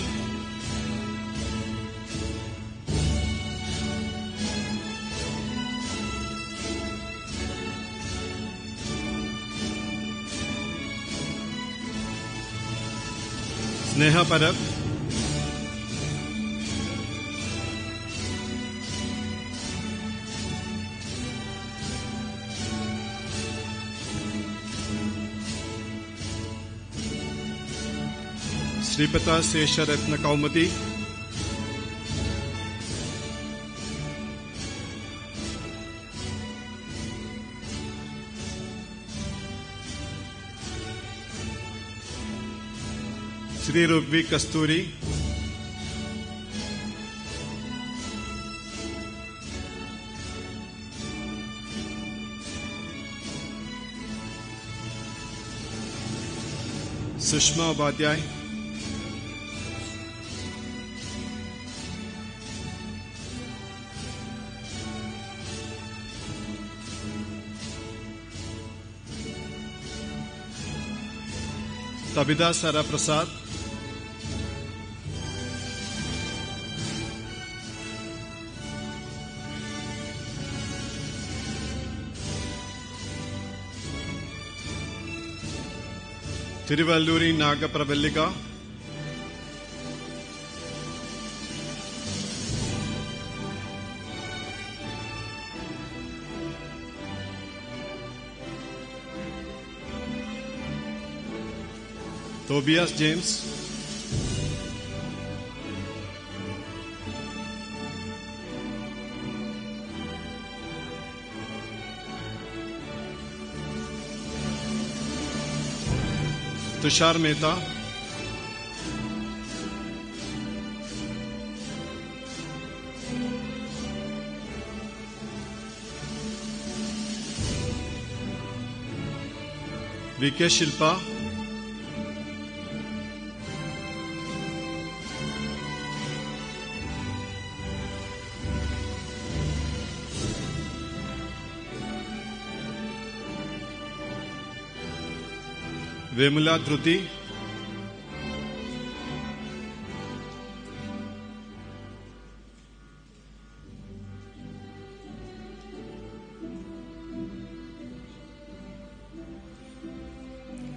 Sneha Parab, Sripata Sesharatna Kaumati, Sri Rugvi Kasturi, Sushma Upadhyay, Tabida Sara Prasad, Tiruvalluri Naga Pravallika, Tobias James, Tushar Mehta, VK Shilpa, Vemula Dhruti,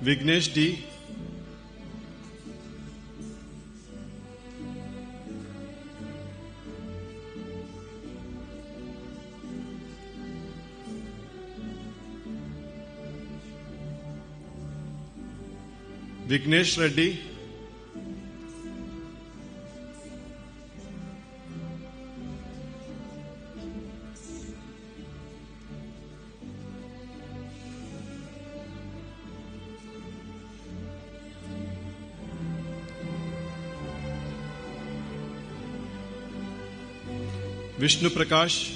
Vignesh D, Vignesh Reddy, Vishnu Prakash,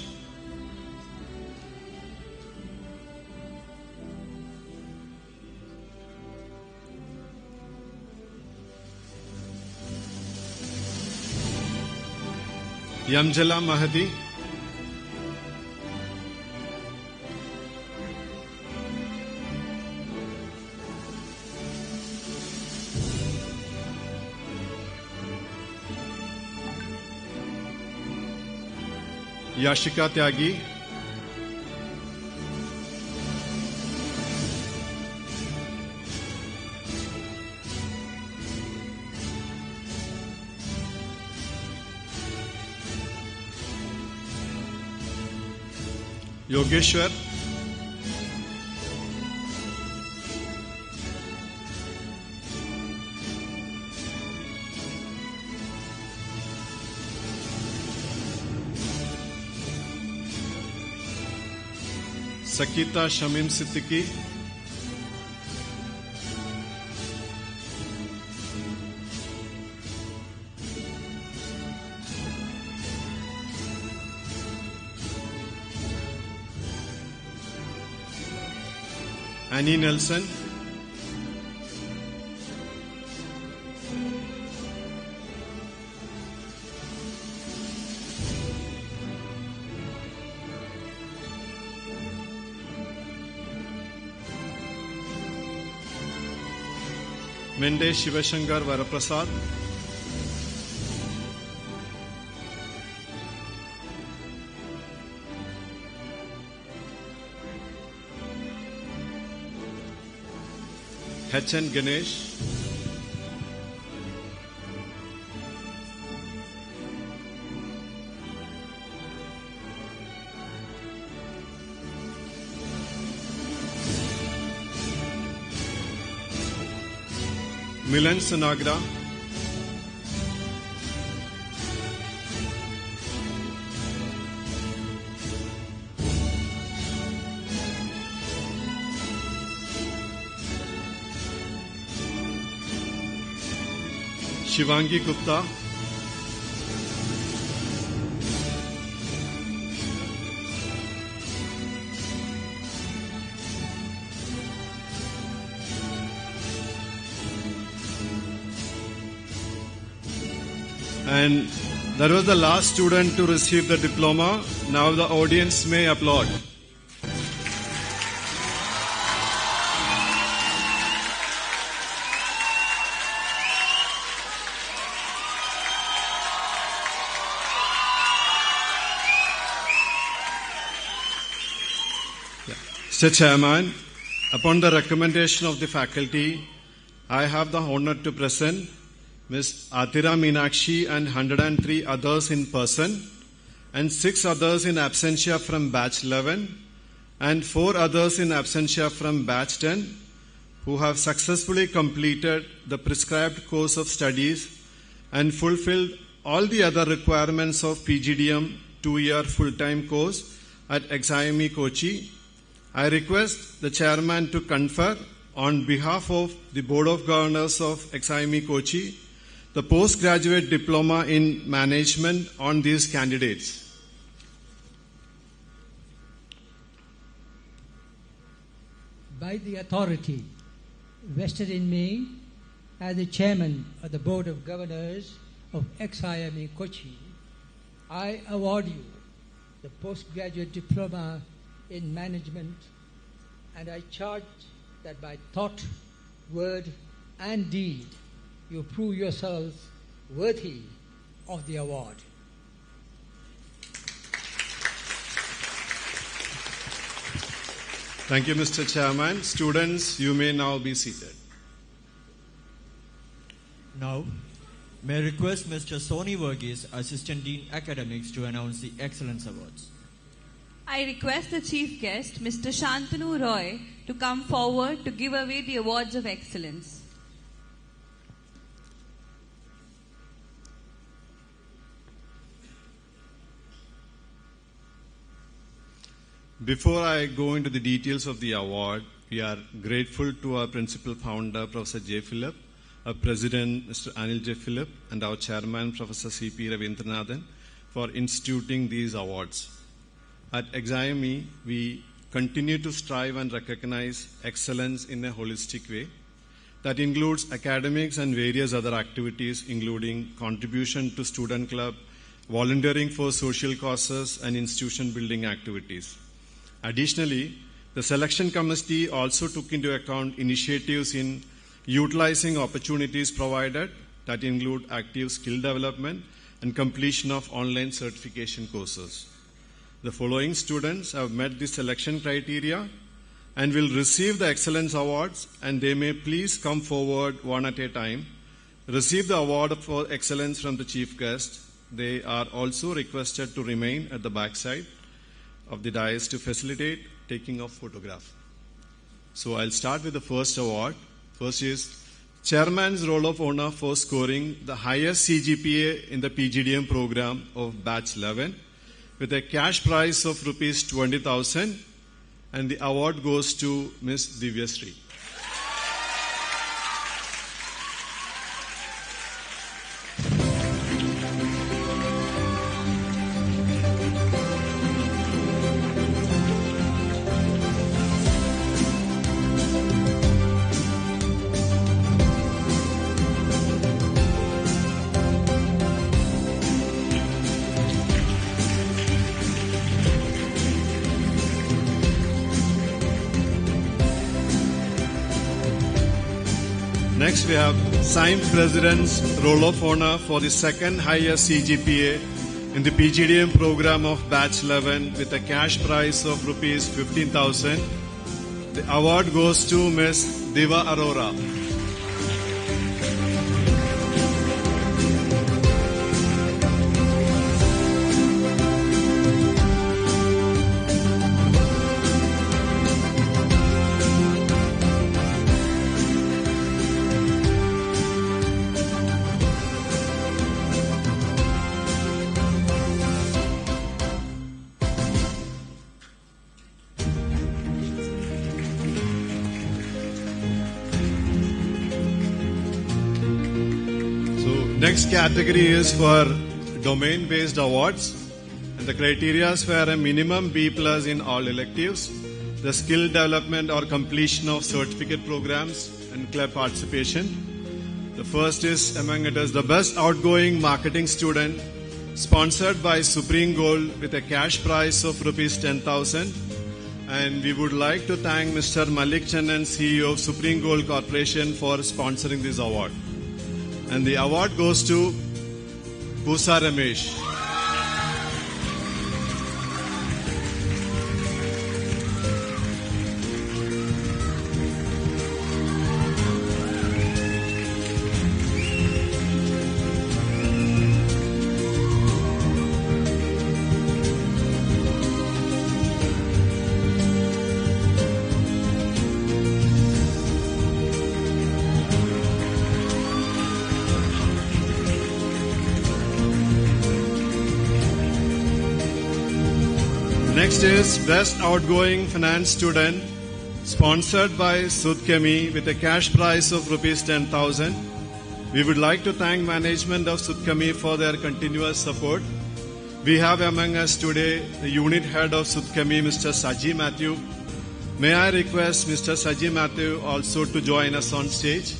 Yamjala Mahadi, Yashika Tyagi, Yogeshwar, Sakita Shamim Siddiqui, Annie Nelson, Mende Shivashankar Varaprasad, H.N. Ganesh, Milan Sanagra, Shivangi Gupta, and that was the last student to receive the diploma. Now the audience may applaud. Mr. Chairman, upon the recommendation of the faculty, I have the honor to present Ms. Atira Meenakshi and 103 others in person, and 6 others in absentia from batch 11, and 4 others in absentia from batch 10, who have successfully completed the prescribed course of studies and fulfilled all the other requirements of PGDM 2-year full-time course at XIME Kochi. I request the chairman to confer on behalf of the Board of Governors of XIME Kochi the postgraduate diploma in management on these candidates. By the authority vested in me as the chairman of the Board of Governors of XIME Kochi, I award you the postgraduate diploma in management, and I charge that by thought, word, and deed you prove yourselves worthy of the award. Thank you, Mr. Chairman. Students, you may now be seated. Now, may I request Mr. Soni Verghese, Assistant Dean Academics, to announce the Excellence Awards. I request the Chief Guest, Mr. Shantanu Roy, to come forward to give away the Awards of Excellence. Before I go into the details of the award, we are grateful to our principal founder, Prof.J.Philip, our president, Mr. Anil J. Philip, and our chairman, Professor C.P. Ravindranathan, for instituting these awards. At XIME, we continue to strive and recognize excellence in a holistic way that includes academics and various other activities, including contribution to student club, volunteering for social causes, and institution building activities. Additionally, the selection committee also took into account initiatives in utilizing opportunities provided that include active skill development and completion of online certification courses. The following students have met the selection criteria and will receive the Excellence Awards, and they may please come forward one at a time, receive the award for excellence from the Chief Guest. They are also requested to remain at the backside of the dais to facilitate taking of photograph. So I'll start with the first award. First is Chairman's Roll of Honor for scoring the highest CGPA in the PGDM program of Batch 11 with a cash prize of Rs 20,000, and the award goes to Ms. Divyasri. Next, we have XIME President's Roll of Honor for the second highest CGPA in the PGDM program of Batch 11 with a cash prize of Rs 15,000. The award goes to Ms. Diva Arora. Next category is for domain-based awards. And the criteria is for a minimum B+ in all electives, the skill development or completion of certificate programs and club participation. The first is among it is the best outgoing marketing student, sponsored by Supreme Gold with a cash prize of rupees 10,000. And we would like to thank Mr. Malik Chandan, CEO of Supreme Gold Corporation, for sponsoring this award. And the award goes to Pusa Ramesh. Next is Best Outgoing Finance Student, sponsored by Sudkemi with a cash prize of rupees 10,000. We would like to thank management of Sudkemi for their continuous support. We have among us today the unit head of Sudkemi, Mr. Saji Matthew. May I request Mr. Saji Matthew also to join us on stage?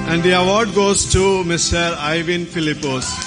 And the award goes to Mr. Ivan Philippos.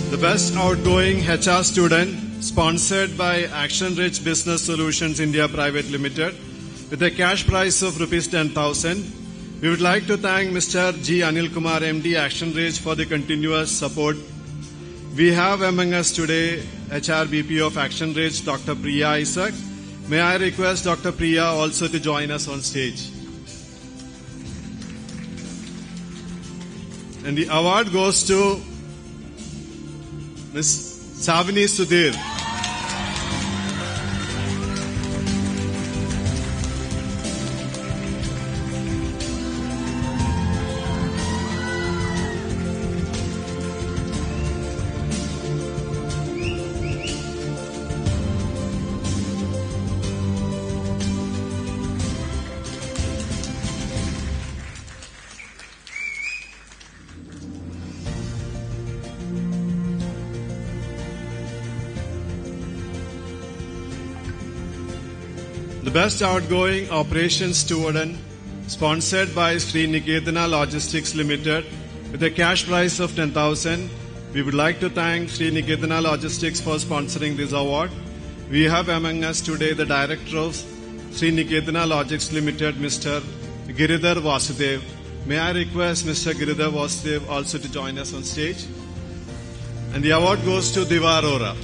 The Best Outgoing HR Student, sponsored by Action Rich Business Solutions India Private Limited, with a cash prize of rupees 10,000. We would like to thank Mr. G. Anil Kumar, MD, Action Rich, for the continuous support. We have among us today HR BP of Action Rich, Dr. Priya Isaac. May I request Dr. Priya also to join us on stage. And the award goes to Ms. Savini Sudhir. The Best Outgoing Operations Student, sponsored by Sri Niketana Logistics Limited, with a cash prize of 10,000. We would like to thank Sri Niketana Logistics for sponsoring this award. We have among us today the Director of Sri Niketana Logistics Limited, Mr. Giridhar Vasudev. May I request Mr. Giridhar Vasudev also to join us on stage? And the award goes to Diva Arora.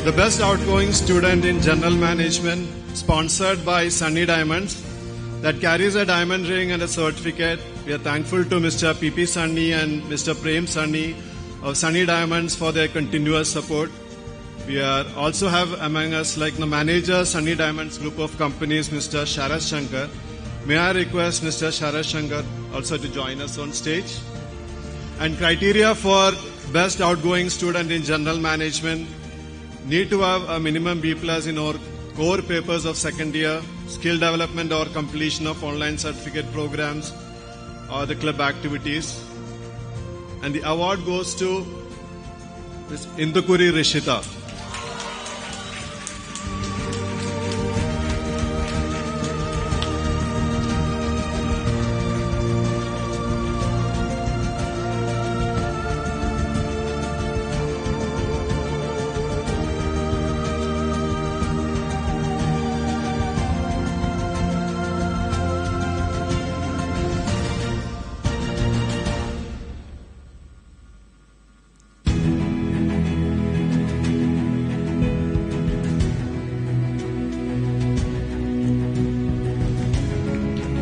The Best Outgoing Student in General Management, sponsored by Sunny Diamonds, that carries a diamond ring and a certificate. We are thankful to Mr. P.P. Sunny and Mr. Prem Sunny of Sunny Diamonds for their continuous support. We are also have among us like the manager, Sunny Diamonds Group of Companies, Mr. Sharat Shankar. May I request Mr. Sharat Shankar also to join us on stage? And criteria for Best Outgoing Student in General Management: need to have a minimum B+ in our core papers of second year, skill development or completion of online certificate programs or the club activities. And the award goes to Ms. Indukuri Rishita.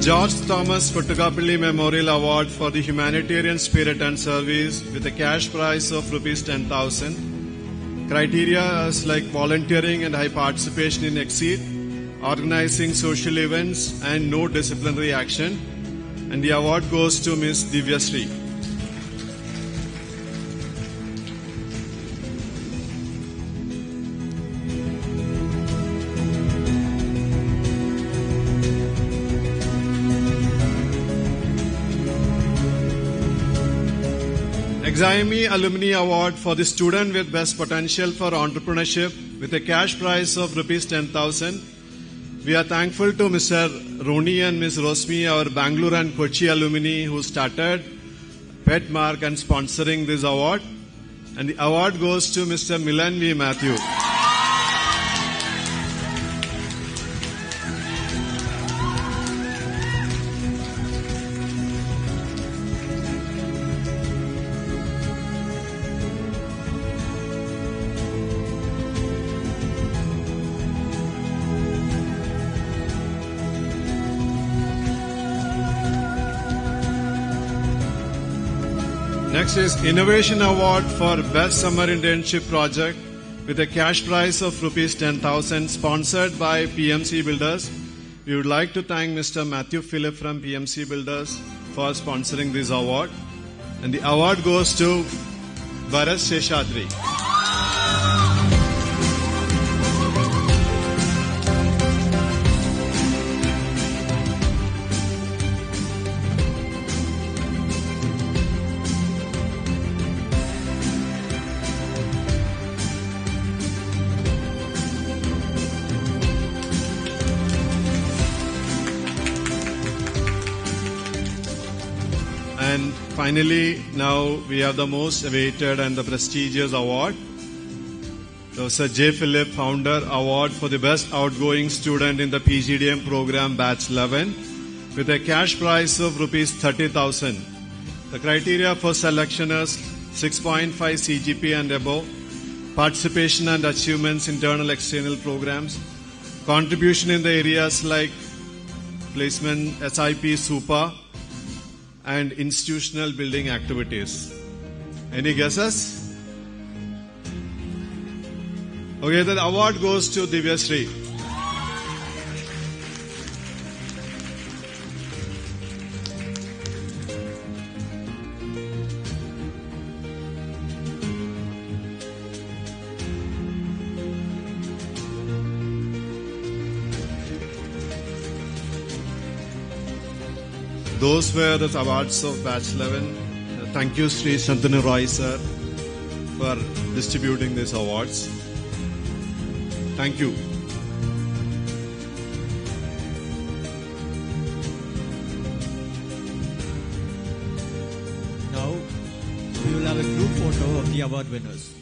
George Thomas Kottugapalli Memorial Award for the humanitarian spirit and service with a cash prize of rupees 10,000. Criteria is like volunteering and high participation in exceed, organizing social events and no disciplinary action. And the award goes to Ms. Divya Sri. XIME Alumni Award for the student with best potential for entrepreneurship with a cash prize of rupees 10,000. We are thankful to Mr. Roni and Ms. Rosmi, our Bangalore and Kochi alumni who started Pet Mark and sponsoring this award. And the award goes to Mr. Milan V. Matthew. Next is Innovation Award for Best Summer Internship Project with a cash prize of rupees 10,000 sponsored by PMC Builders. We would like to thank Mr. Matthew Philip from PMC Builders for sponsoring this award. And the award goes to Bharat Sheshadri. And finally, now we have the most awaited and the prestigious award. Prof.J. Philip Founder Award for the Best Outgoing Student in the PGDM program BATCH-11 with a cash prize of rupees 30,000. The criteria for selection is 6.5 CGP and above, participation and achievements in internal external programs, contribution in the areas like placement, SIP, SUPA, and institutional building activities. Any guesses? Okay, the award goes to Divya Sri. Those were the awards of Batch 11. Thank you, Sri Shantanu Roy, sir, for distributing these awards. Thank you. Now, we will have a group photo of the award winners.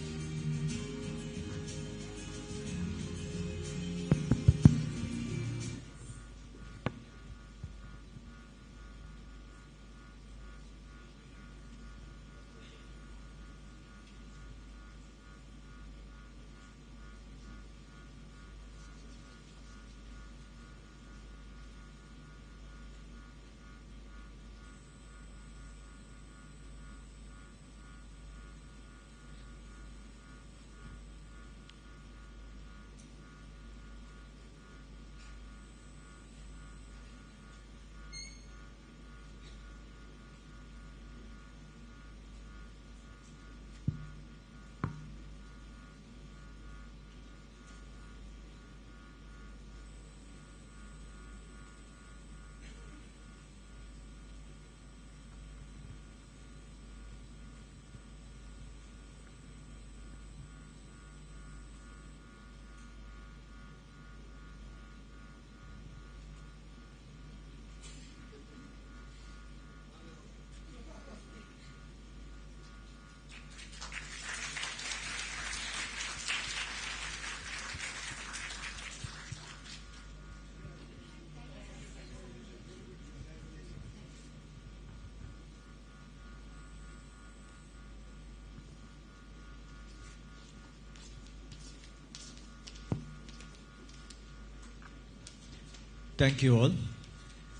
Thank you all.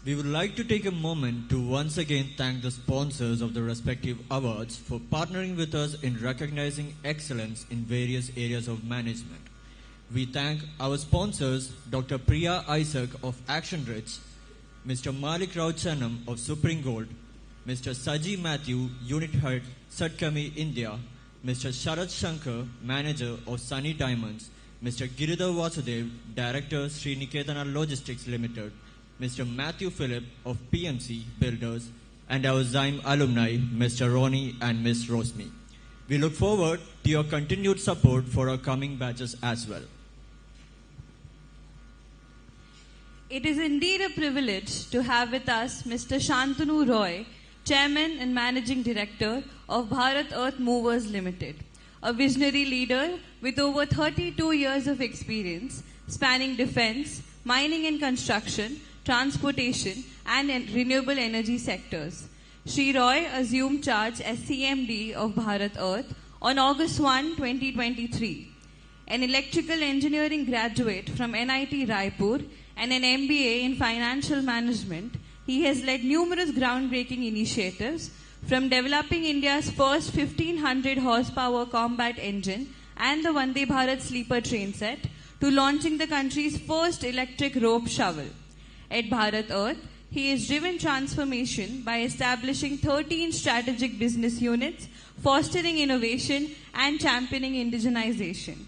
We would like to take a moment to once again thank the sponsors of the respective awards for partnering with us in recognizing excellence in various areas of management. We thank our sponsors, Dr. Priya Isaac of Action Rich, Mr. Malik Rao Chanam of Supreme Gold, Mr. Saji Matthew, Unit Head, Satkami, India, Mr. Sharad Shankar, Manager of Sunny Diamonds, Mr. Giridhar Vasudev, Director, Sri Niketana Logistics Limited, Mr. Matthew Philip of PMC Builders, and our XIME alumni, Mr. Ronnie and Ms. Rosmi. We look forward to your continued support for our coming batches as well. It is indeed a privilege to have with us Mr. Shantanu Roy, Chairman and Managing Director of Bharat Earth Movers Limited, a visionary leader with over 32 years of experience spanning defense, mining and construction, transportation and renewable energy sectors. Shri Roy assumed charge as CMD of Bharat Earth on August 1, 2023. An electrical engineering graduate from NIT Raipur and an MBA in financial management, he has led numerous groundbreaking initiatives, from developing India's first 1500 horsepower combat engine and the Vande Bharat sleeper train set, to launching the country's first electric rope shovel. At Bharat Earth, he has driven transformation by establishing 13 strategic business units, fostering innovation and championing indigenization.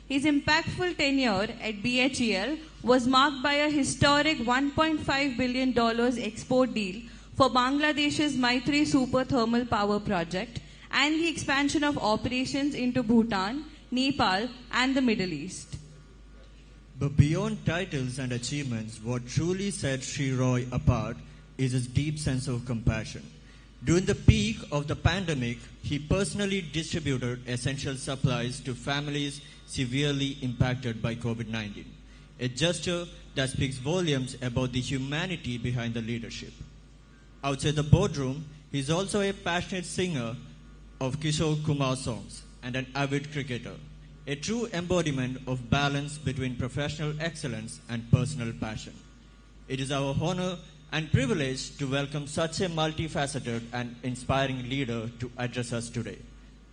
His impactful tenure at BHEL was marked by a historic $1.5 billion export deal for Bangladesh's Maitri Super Thermal Power Project and the expansion of operations into Bhutan, Nepal and the Middle East. But beyond titles and achievements, what truly set Shri Roy apart is his deep sense of compassion. During the peak of the pandemic, he personally distributed essential supplies to families severely impacted by COVID-19, a gesture that speaks volumes about the humanity behind the leadership. Outside the boardroom, he is also a passionate singer of Kishore Kumar songs and an avid cricketer, a true embodiment of balance between professional excellence and personal passion. It is our honor and privilege to welcome such a multifaceted and inspiring leader to address us today.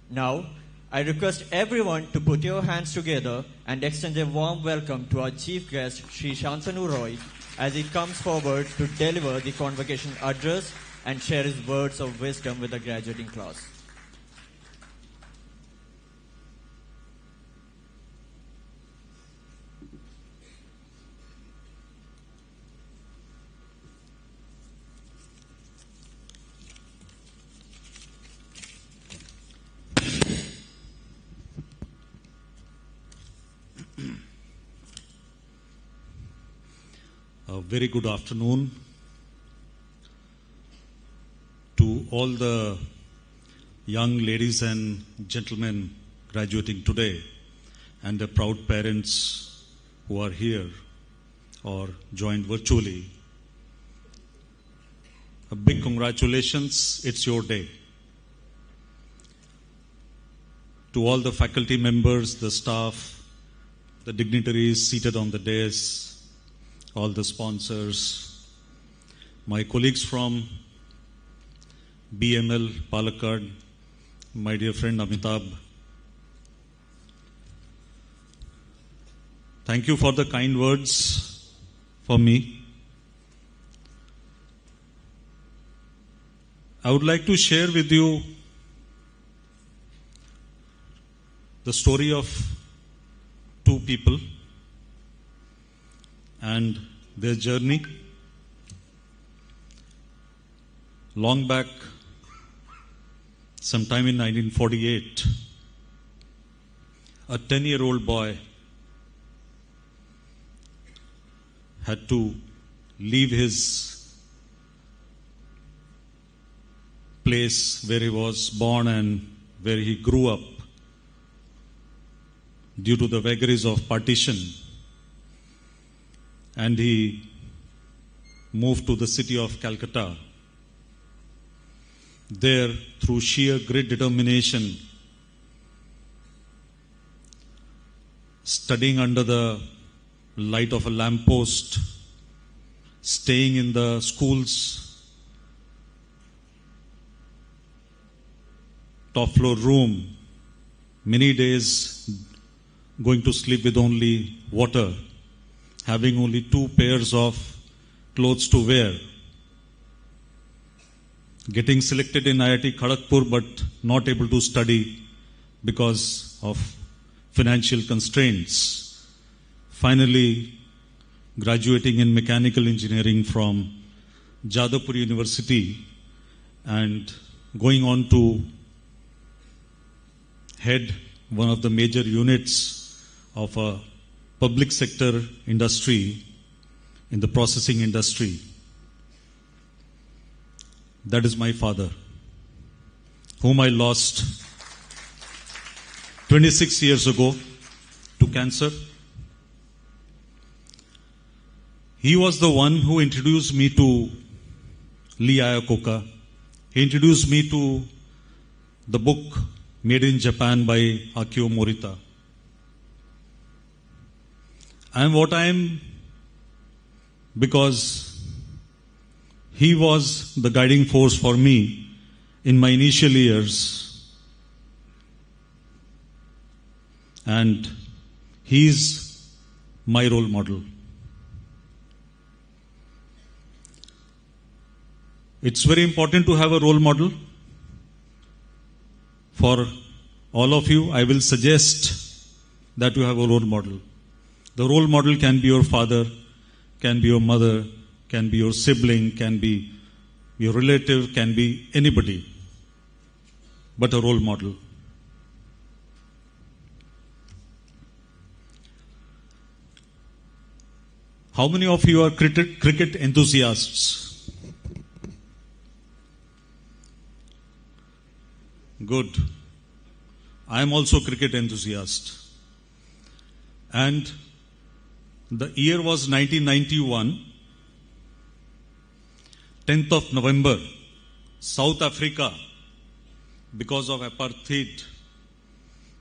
Now, I request everyone to put your hands together and extend a warm welcome to our chief guest, Sri Shantanu Roy, as he comes forward to deliver the convocation address and share his words of wisdom with the graduating class. A very good afternoon to all the young ladies and gentlemen graduating today and the proud parents who are here or joined virtually. A big congratulations, it's your day. To all the faculty members, the staff, the dignitaries seated on the dais, all the sponsors, my colleagues from BML, Palakkad, my dear friend Amitabh. Thank you for the kind words for me. I would like to share with you the story of two people and their journey. Long back, sometime in 1948, a 10-year-old boy had to leave his place where he was born and where he grew up due to the vagaries of partition. And he moved to the city of Calcutta. There, through sheer great determination, studying under the light of a lamppost, staying in the school's top floor room, many days going to sleep with only water, having only 2 pairs of clothes to wear, getting selected in IIT Kharagpur but not able to study because of financial constraints. Finally, graduating in mechanical engineering from Jadavpur University and going on to head one of the major units of a public sector industry in the processing industry. That is my father, whom I lost 26 years ago to cancer. He was the one who introduced me to Lee Iacocca. He introduced me to the book Made in Japan by Akio Morita. I am what I am because he was the guiding force for me in my initial years. And he is my role model. It's very important to have a role model. For all of you, I will suggest that you have a role model. The role model can be your father, can be your mother, can be your sibling, can be your relative, can be anybody, but a role model. How many of you are cricket enthusiasts? Good. I am also a cricket enthusiast. And the year was 1991. 10th of November, South Africa, because of apartheid,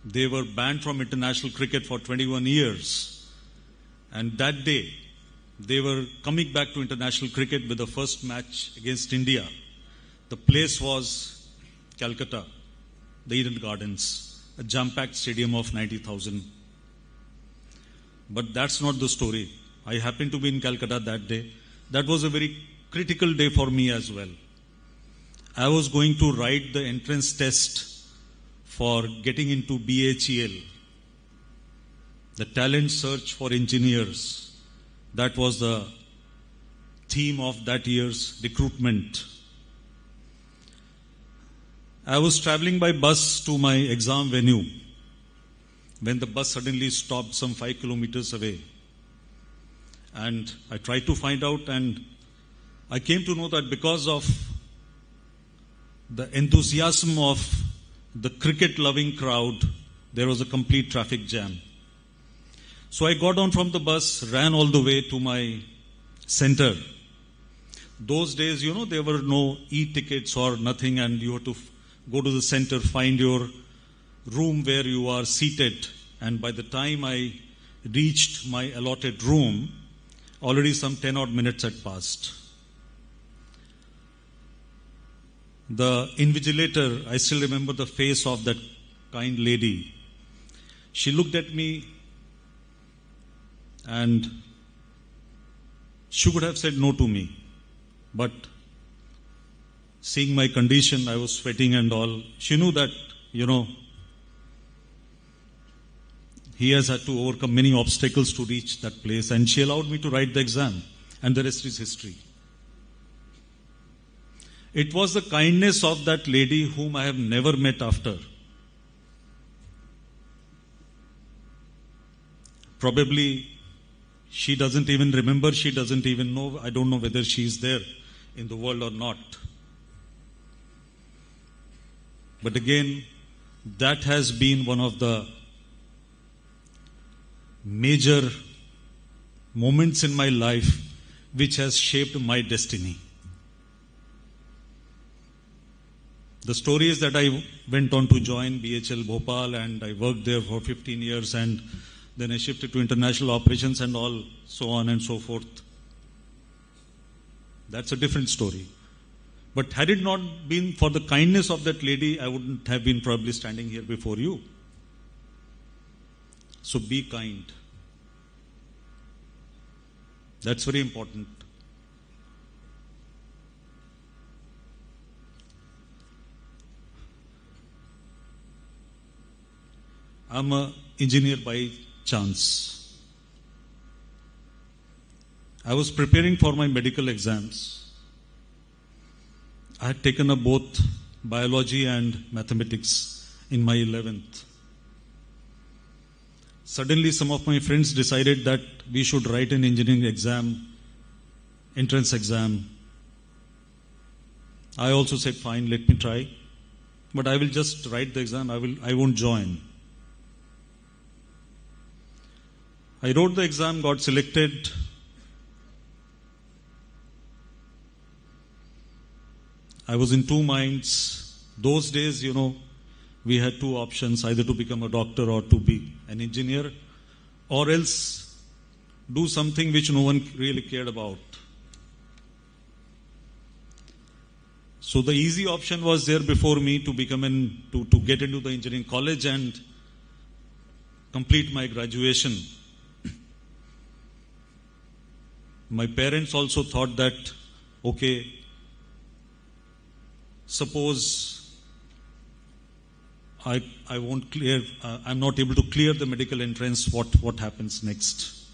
they were banned from international cricket for 21 years. And that day, they were coming back to international cricket with the first match against India. The place was Calcutta, the Eden Gardens, a jam-packed stadium of 90,000. But that's not the story. I happened to be in Calcutta that day. That was a very critical day for me as well. I was going to write the entrance test for getting into BATCH-11, the talent search for engineers. That was the theme of that year's recruitment. I was traveling by bus to my exam venue when the bus suddenly stopped some 5 kilometers away. And I tried to find out, and I came to know that because of the enthusiasm of the cricket-loving crowd, there was a complete traffic jam. So I got down from the bus, ran all the way to my center. Those days, there were no e-tickets or nothing, and you had to go to the center, find your room where you are seated. And by the time I reached my allotted room, already some 10 odd minutes had passed. The invigilator, I still remember the face of that kind lady. She looked at me and she could have said no to me. But seeing my condition, I was sweating and all, she knew that, he has had to overcome many obstacles to reach that place, and she allowed me to write the exam, and the rest is history. It was the kindness of that lady whom I have never met after. Probably she doesn't even remember, she doesn't even know, I don't know whether she is there in the world or not. But again, that has been one of the major moments in my life which has shaped my destiny. The story is that I went on to join BHL Bhopal, and I worked there for 15 years, and then I shifted to international operations and all, so on and so forth. That's a different story. But had it not been for the kindness of that lady, I wouldn't have been probably standing here before you. So be kind. That's very important. I'm an engineer by chance. I was preparing for my medical exams. I had taken up both biology and mathematics in my 11th. Suddenly, some of my friends decided that we should write an engineering exam, entrance exam. I also said, fine, let me try. But I will just write the exam, I won't join. I wrote the exam, got selected. I was in two minds. Those days, we had two options, either to become a doctor or to be an engineer, or else do something which no one really cared about. So the easy option was there before me to to get into the engineering college and complete my graduation. My parents also thought that, okay, suppose I won't clear, I'm not able to clear the medical entrance, what happens next?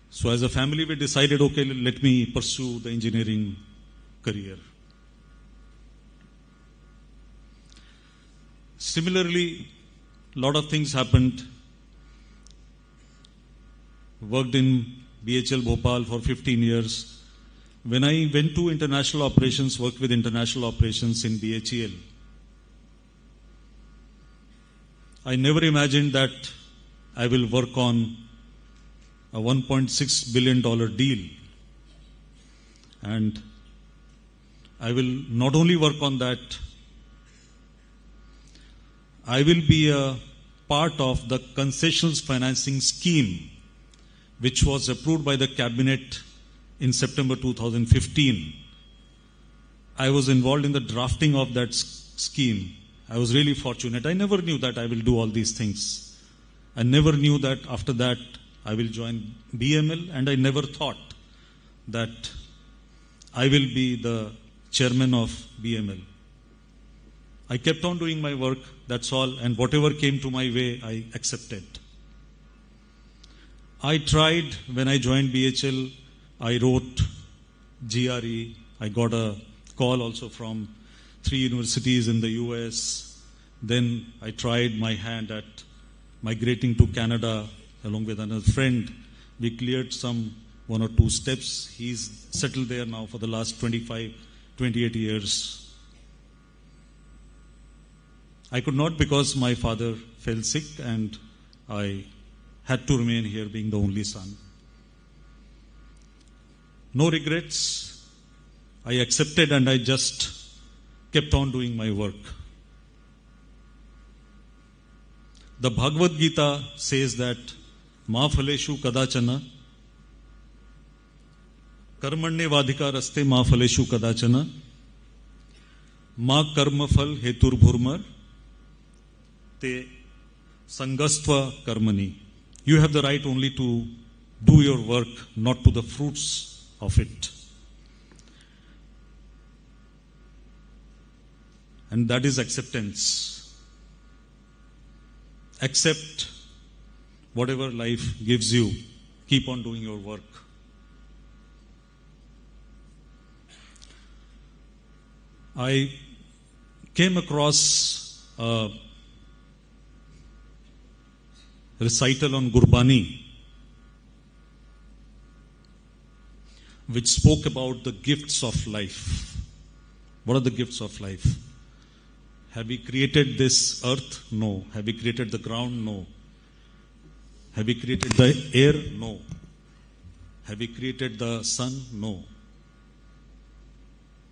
So as a family, we decided, okay, let me pursue the engineering career. Similarly, a lot of things happened. Worked in BHL Bhopal for 15 years. When I went to international operations, worked with international operations in BHEL, I never imagined that I will work on a $1.6 billion deal. And I will not only work on that, I will be a part of the concessions financing scheme which was approved by the cabinet in September 2015. I was involved in the drafting of that scheme. I was really fortunate. I never knew that I will do all these things. I never knew that after that I will join BML, and I never thought that I will be the chairman of BML. I kept on doing my work, that's all, and whatever came to my way, I accepted. I tried, when I joined BHL, I wrote GRE. I got a call also from 3 universities in the US. Then I tried my hand at migrating to Canada along with another friend. We cleared one or two steps. He's settled there now for the last 28 years. I could not because my father fell sick and I had to remain here being the only son. No regrets. I accepted and I just kept on doing my work. The Bhagavad Gita says that Ma phaleshu kadachana karmanye vadhika raste ma phaleshu kadachana ma karma phal hetur bhurmar te sangastva karmani. You have the right only to do your work, not to the fruits of it. And that is acceptance. Accept whatever life gives you. Keep on doing your work. I came across a recital on Gurbani, which spoke about the gifts of life. What are the gifts of life? Have we created this earth? No. Have we created the ground? No. Have we created the air? No. Have we created the sun? No.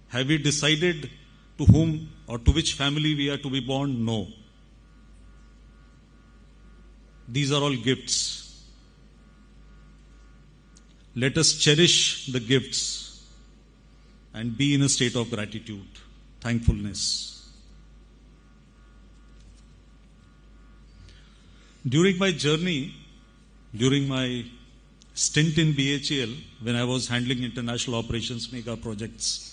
Have we decided to whom or to which family we are to be born? No. These are all gifts. Let us cherish the gifts and be in a state of gratitude, thankfulness. During my journey, during my stint in BHEL, when I was handling international operations mega projects,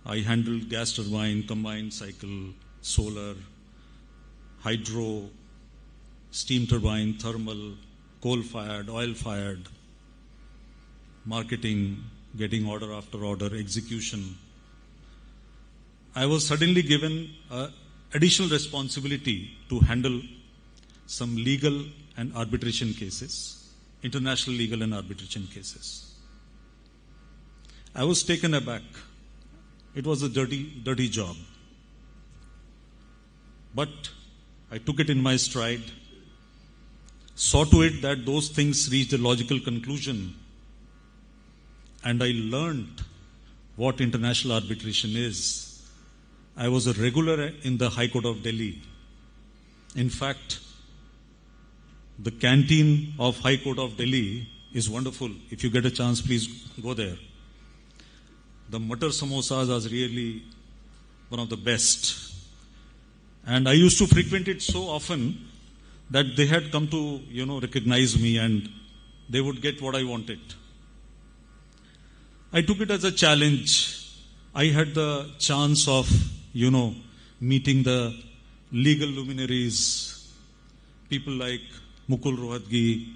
I handled gas turbine, combined cycle, solar, hydro, steam turbine, thermal, coal-fired, oil-fired, marketing, getting order after order, execution. I was suddenly given additional responsibility to handle some legal and arbitration cases, international legal and arbitration cases. I was taken aback. It was a dirty job. But I took it in my stride, saw to it that those things reached a logical conclusion, and I learned what international arbitration is. I was a regular in the High Court of Delhi. In fact, the canteen of High Court of Delhi is wonderful. If you get a chance, please go there. The Matar Samosas are really one of the best. And I used to frequent it so often that they had come to, recognize me and they would get what I wanted. I took it as a challenge. I had the chance of, meeting the legal luminaries, people like Mukul Rohatgi,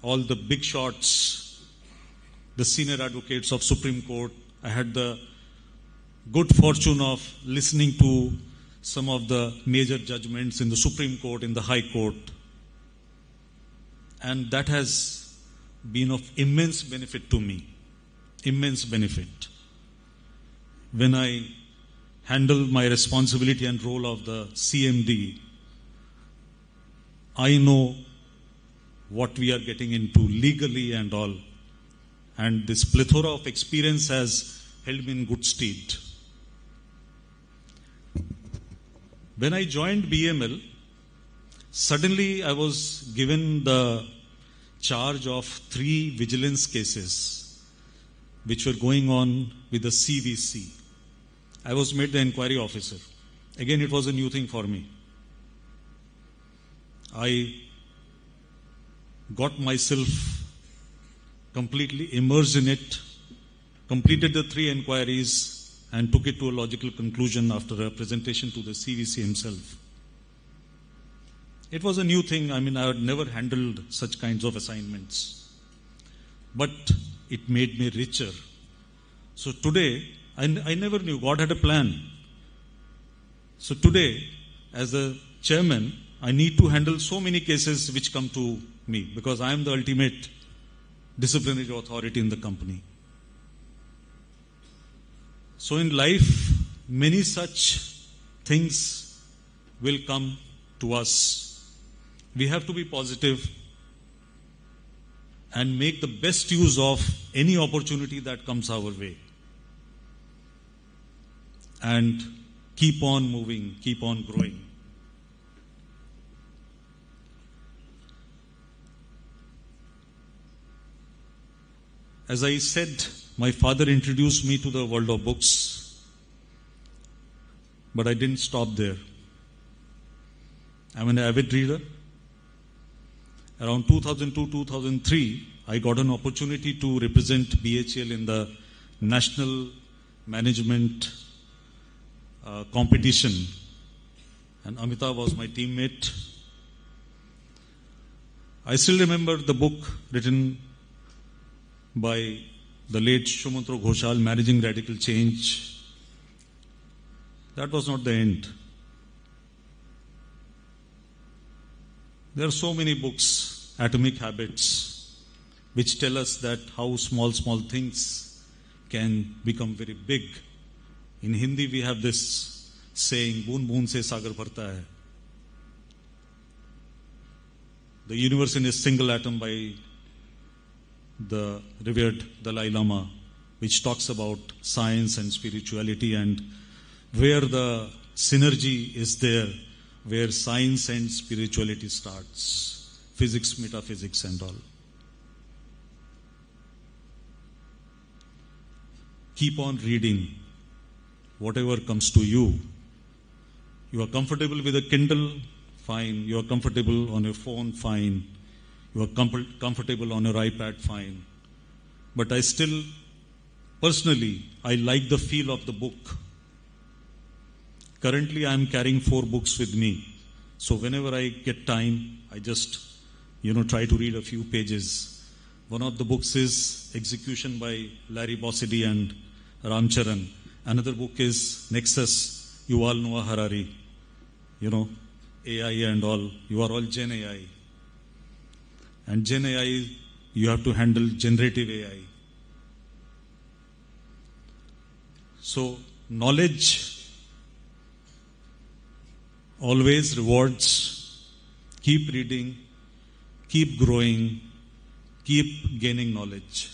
all the big shots, the senior advocates of Supreme Court. I had the good fortune of listening to some of the major judgments in the Supreme Court, in the High Court. And that has been of immense benefit to me. Immense benefit. When I handle my responsibility and role of the CMD, I know what we are getting into legally and all. And this plethora of experience has held me in good stead. When I joined BML, suddenly I was given the charge of 3 vigilance cases which were going on with the CVC. I was made the inquiry officer. Again, it was a new thing for me. I got myself completely immersed in it, completed the 3 inquiries, and took it to a logical conclusion after a presentation to the CVC himself. It was a new thing. I had never handled such kinds of assignments. But it made me richer. So today, I never knew God had a plan. So today, as a chairman, I need to handle so many cases which come to me because I am the ultimate disciplinary authority in the company. So in life, many such things will come to us. We have to be positive and make the best use of any opportunity that comes our way. And keep on moving, keep on growing. As I said, my father introduced me to the world of books, but I didn't stop there. I'm an avid reader. Around 2002-2003, I got an opportunity to represent BHEL in the National Management competition, and Amitabh was my teammate. I still remember the book written by the late Shumantro Ghoshal, Managing Radical Change. That was not the end. There are so many books, Atomic Habits, which tell us that how small things can become very big. In Hindi, we have this saying, "Boon boon se sagar bharta hai." The universe in a single atom by the revered Dalai Lama, which talks about science and spirituality and where the synergy is there, where science and spirituality starts, physics, metaphysics and all. keep on reading whatever comes to you. You are comfortable with a Kindle, fine. You are comfortable on your phone, fine. You are comfortable on your iPad, fine. But I still, personally, I like the feel of the book. Currently, I am carrying 4 books with me. So whenever I get time, I just, try to read a few pages. One of the books is Execution by Larry Bossidy and Ramcharan. Another book is Nexus, Yuval Noah Harari. AI and all. You are all Gen AI. And Gen AI, you have to handle generative AI. So, knowledge always rewards. Keep reading, keep growing, keep gaining knowledge.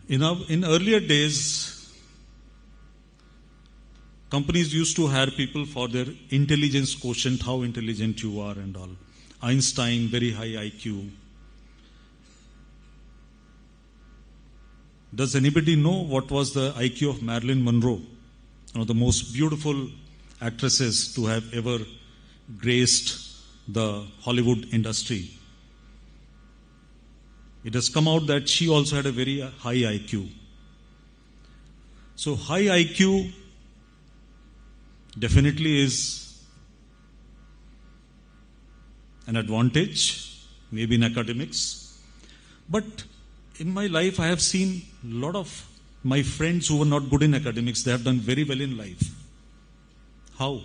In earlier days, companies used to hire people for their intelligence quotient, how intelligent you are and all. Einstein, very high IQ. Does anybody know what was the IQ of Marilyn Monroe? One of the most beautiful actresses to have ever graced the Hollywood industry. It has come out that she also had a very high IQ. So high IQ definitely is an advantage, maybe in academics. But in my life, I have seen a lot of my friends who were not good in academics, they have done very well in life. How?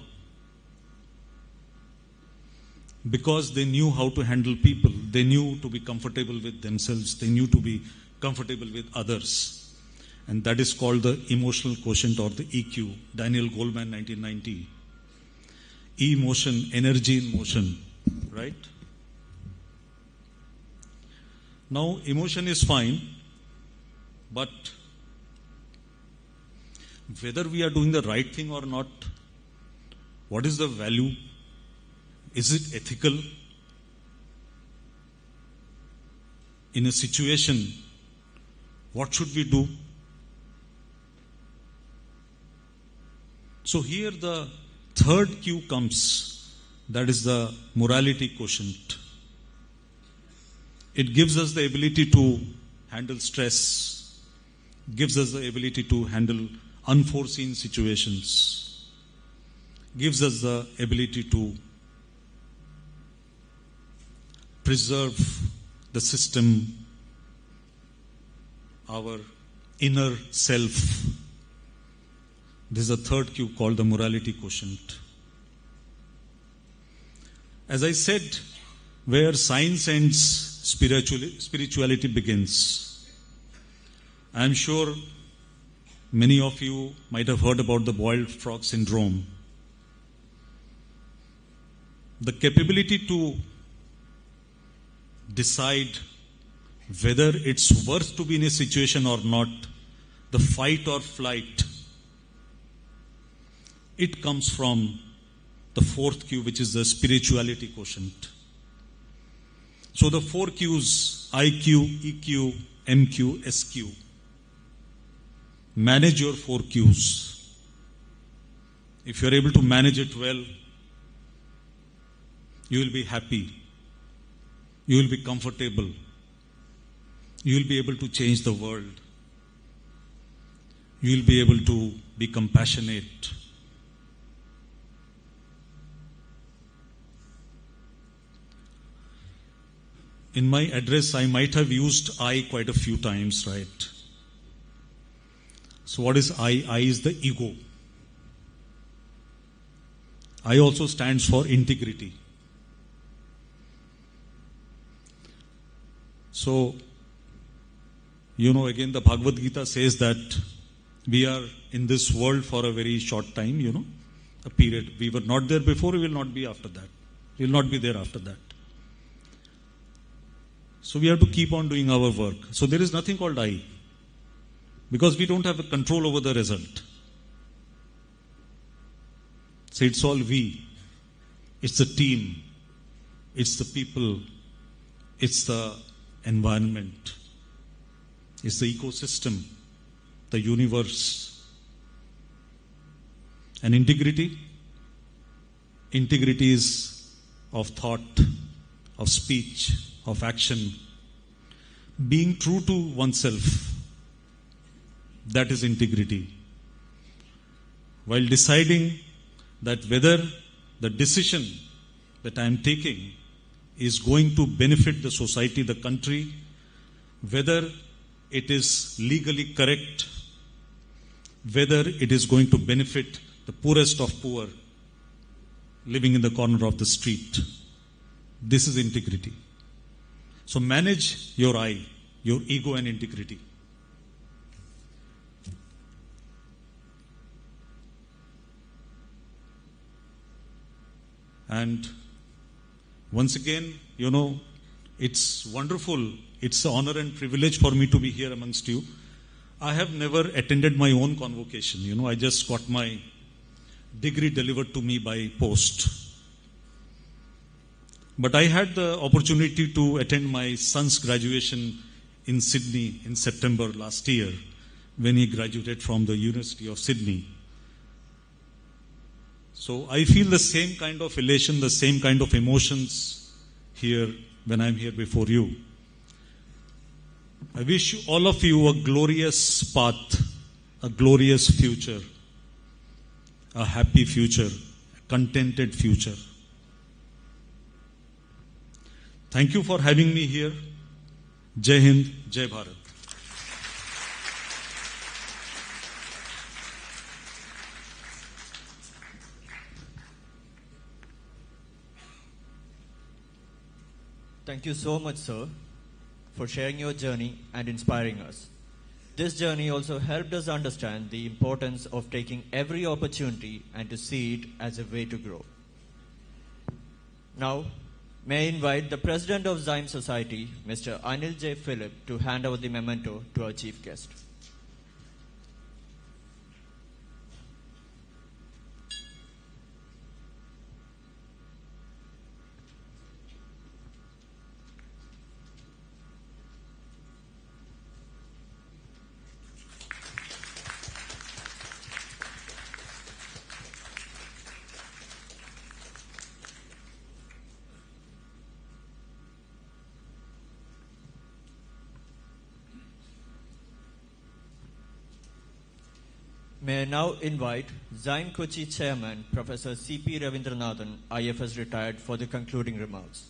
Because they knew how to handle people. They knew to be comfortable with themselves. They knew to be comfortable with others. And that is called the emotional quotient or the EQ. Daniel Goleman, 1990. E-motion, energy in motion, right? Now, emotion is fine, but whether we are doing the right thing or not, what is the value? Is it ethical? In a situation, what should we do? So here the third Q comes, that is the morality quotient. It gives us the ability to handle stress, gives us the ability to handle unforeseen situations, gives us the ability to preserve the system, our inner self. This is a third Q called the morality quotient. As I said, where science ends, spirituality begins. I am sure many of you might have heard about the boiled frog syndrome. The capability to decide whether it's worth to be in a situation or not, the fight or flight, it comes from the fourth Q, which is the spirituality quotient. So the 4 Qs, IQ, EQ, MQ, SQ. Manage your 4 Qs. If you are able to manage it well, you will be happy. You will be comfortable. You will be able to change the world. You will be able to be compassionate. In my address, I might have used I quite a few times, right? So what is I? I is the ego. I also stands for integrity. So, again, the Bhagavad Gita says that we are in this world for a very short time, a period. We were not there before, we will not be after that. We will not be there after that. So we have to keep on doing our work. So there is nothing called I, because we don't have a control over the result. So it's all we. It's the team. It's the people. It's the environment. is the ecosystem, the universe. And integrity? Integrity is of thought, of speech, of action. Being true to oneself, that is integrity. While deciding that whether the decision that I am taking is going to benefit the society, the country, whether it is legally correct, whether it is going to benefit the poorest of poor living in the corner of the street. This is integrity. So manage your I, your ego and integrity. And once again, it's wonderful. It's an honor and privilege for me to be here amongst you. I have never attended my own convocation. I just got my degree delivered to me by post. But I had the opportunity to attend my son's graduation in Sydney in September last year when he graduated from the University of Sydney. So I feel the same kind of elation, the same kind of emotions here when I'm here before you. I wish all of you a glorious path, a glorious future, a happy future, a contented future. Thank you for having me here. Jai Hind, Jai Bharat. Thank you so much, sir, for sharing your journey and inspiring us. This journey also helped us understand the importance of taking every opportunity and to see it as a way to grow. Now, may I invite the President of XIME Society, Mr. Anil J. Philip, to hand over the memento to our chief guest. May I now invite XIME Kochi Chairman, Professor C.P. Ravindranathan, IFS retired, for the concluding remarks.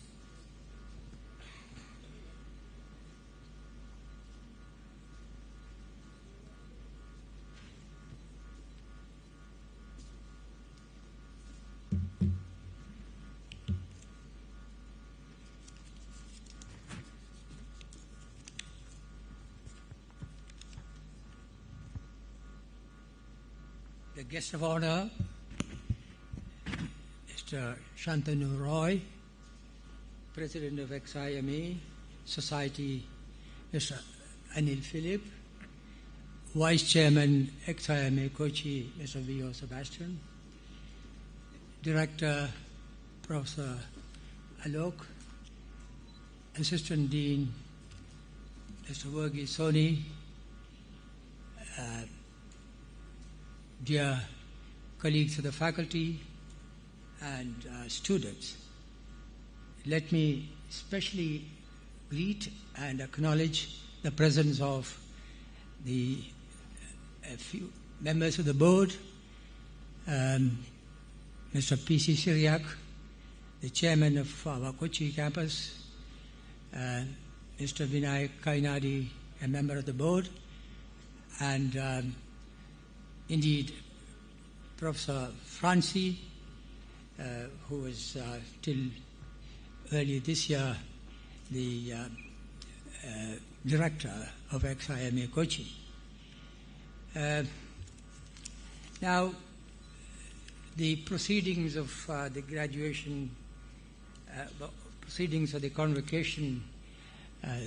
The guest of honor, Mr. Shantanu Roy, President of XIME Society, Mr. Anil Philip, Vice Chairman XIME Kochi, Mr. V.O. Sebastian, Director Professor Alok, Assistant Dean Mr. Varghese Soni, dear colleagues of the faculty and students, let me especially greet and acknowledge the presence of a few members of the board, Mr. P.C. Syriac, the chairman of our Kochi campus, Mr. Vinay Kainadi, a member of the board, and indeed Professor Franci, who was till earlier this year the director of XIME Kochi. Now, the proceedings of the graduation, proceedings of the convocation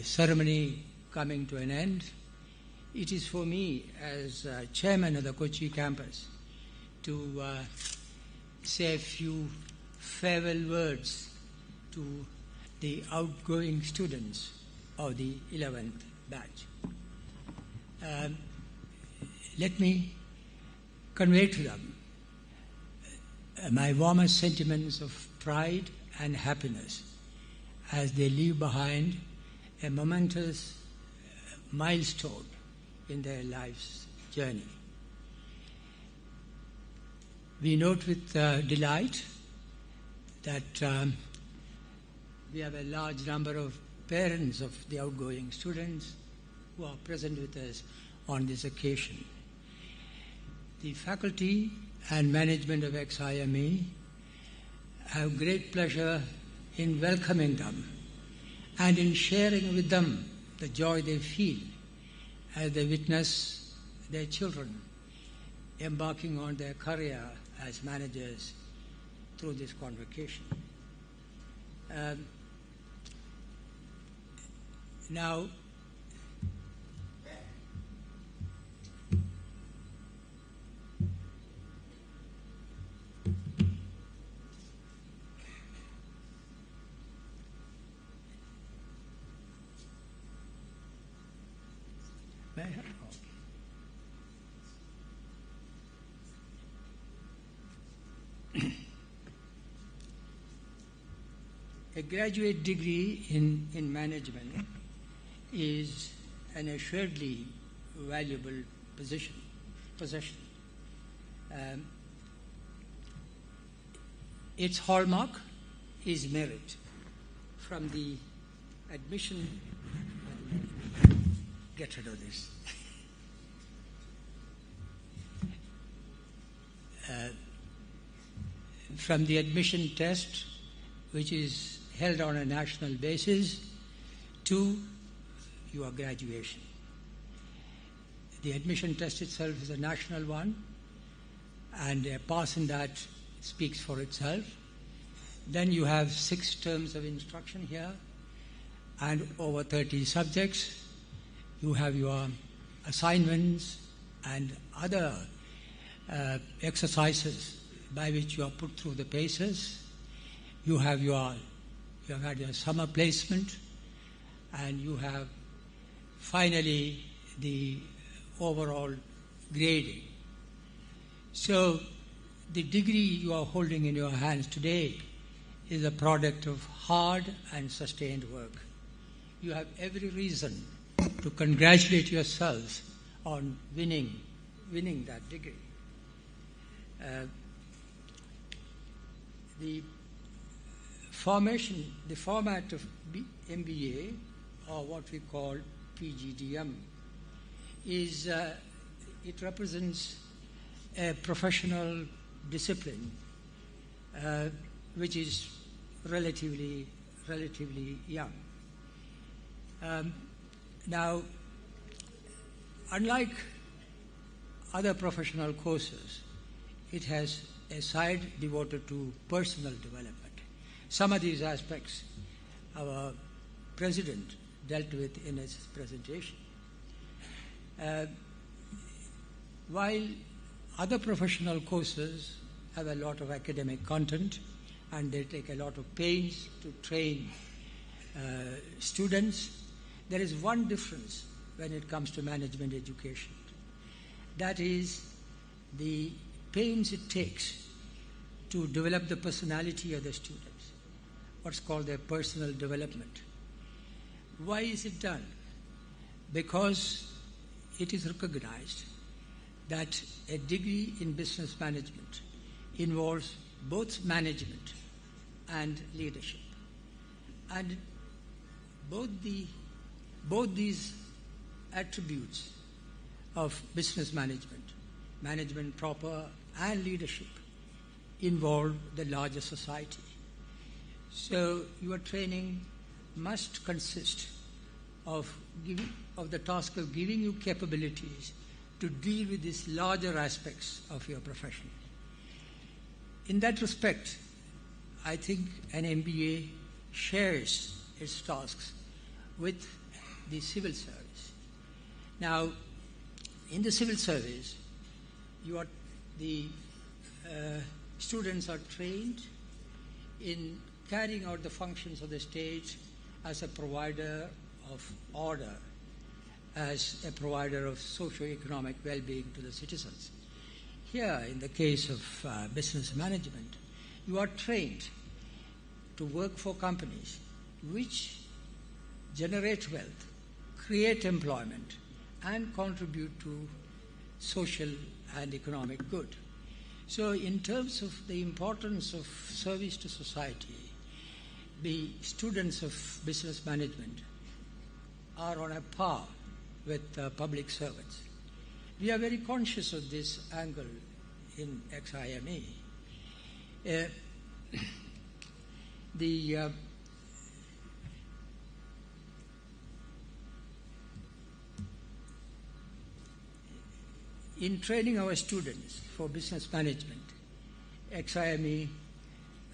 ceremony coming to an end, it is for me as chairman of the Kochi campus to say a few farewell words to the outgoing students of the 11th batch. let me convey to them my warmest sentiments of pride and happiness as they leave behind a momentous milestone in their life's journey. We note with delight that we have a large number of parents of the outgoing students who are present with us on this occasion. The faculty and management of XIME have great pleasure in welcoming them and in sharing with them the joy they feel as they witness their children embarking on their career as managers through this convocation. Now, a graduate degree in management is an assuredly valuable possession. Its hallmark is merit. From the admission, get rid of this. From the admission test, which is held on a national basis, to your graduation. The admission test itself is a national one, and a pass in that speaks for itself. Then you have 6 terms of instruction here, and over 30 subjects. You have your assignments and other exercises by which you are put through the paces. You have had your summer placement, and you have finally the overall grading. So the degree you are holding in your hands today is a product of hard and sustained work. You have every reason to congratulate yourselves on winning that degree. The format of MBA, or what we call PGDM, is it represents a professional discipline which is relatively young. Now, unlike other professional courses, it has a side devoted to personal development. Some of these aspects our president dealt with in his presentation. While other professional courses have a lot of academic content and they take a lot of pains to train students, there is one difference when it comes to management education. That is the pains it takes to develop the personality of the students, what's called their personal development. Why is it done? Because it is recognized that a degree in business management involves both management and leadership. And both these attributes of business management proper and leadership, involve the larger society. So your training must consist of the task of giving you capabilities to deal with these larger aspects of your profession. In that respect, I think an MBA shares its tasks with the civil service. Now, in the civil service, the students are trained in carrying out the functions of the state as a provider of order as a provider of socio-economic well-being to the citizens. Here, in the case of business management, you are trained to work for companies which generate wealth, create employment, and contribute to social and economic good. So in terms of the importance of service to society, the students of business management are on a par with public servants. We are very conscious of this angle in XIME. In training our students for business management, XIME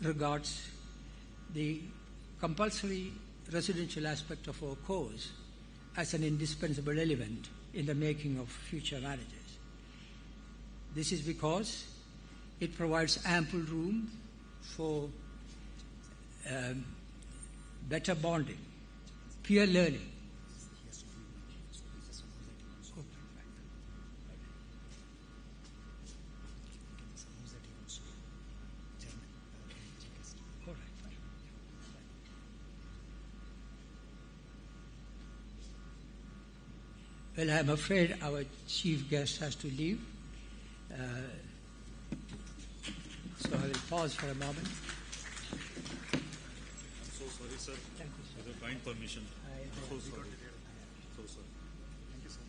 regards the compulsory residential aspect of our course as an indispensable element in the making of future managers. This is because it provides ample room for better bonding, peer learning. Well, I'm afraid our chief guest has to leave, so I will pause for a moment. I'm so sorry, sir. Thank you, sir. With your kind permission. I'm so sorry. So sorry. Thank you so much.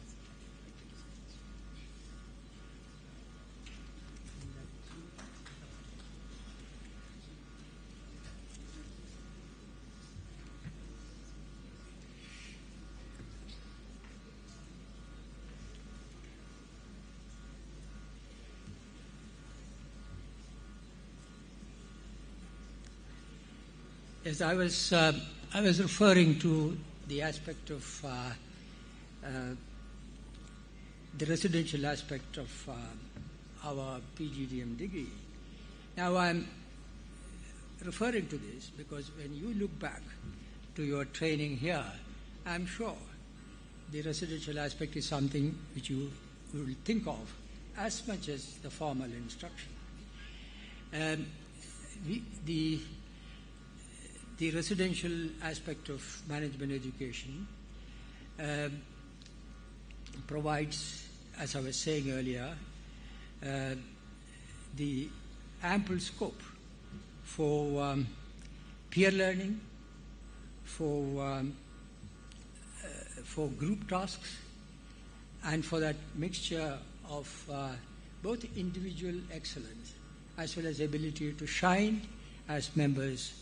Yes, I was referring to the aspect of the residential aspect of our PGDM degree. Now I'm referring to this because when you look back to your training here, I'm sure the residential aspect is something which you will think of as much as the formal instruction. The residential aspect of management education provides, as I was saying earlier, the ample scope for peer learning, for group tasks, and for that mixture of both individual excellence as well as ability to shine as members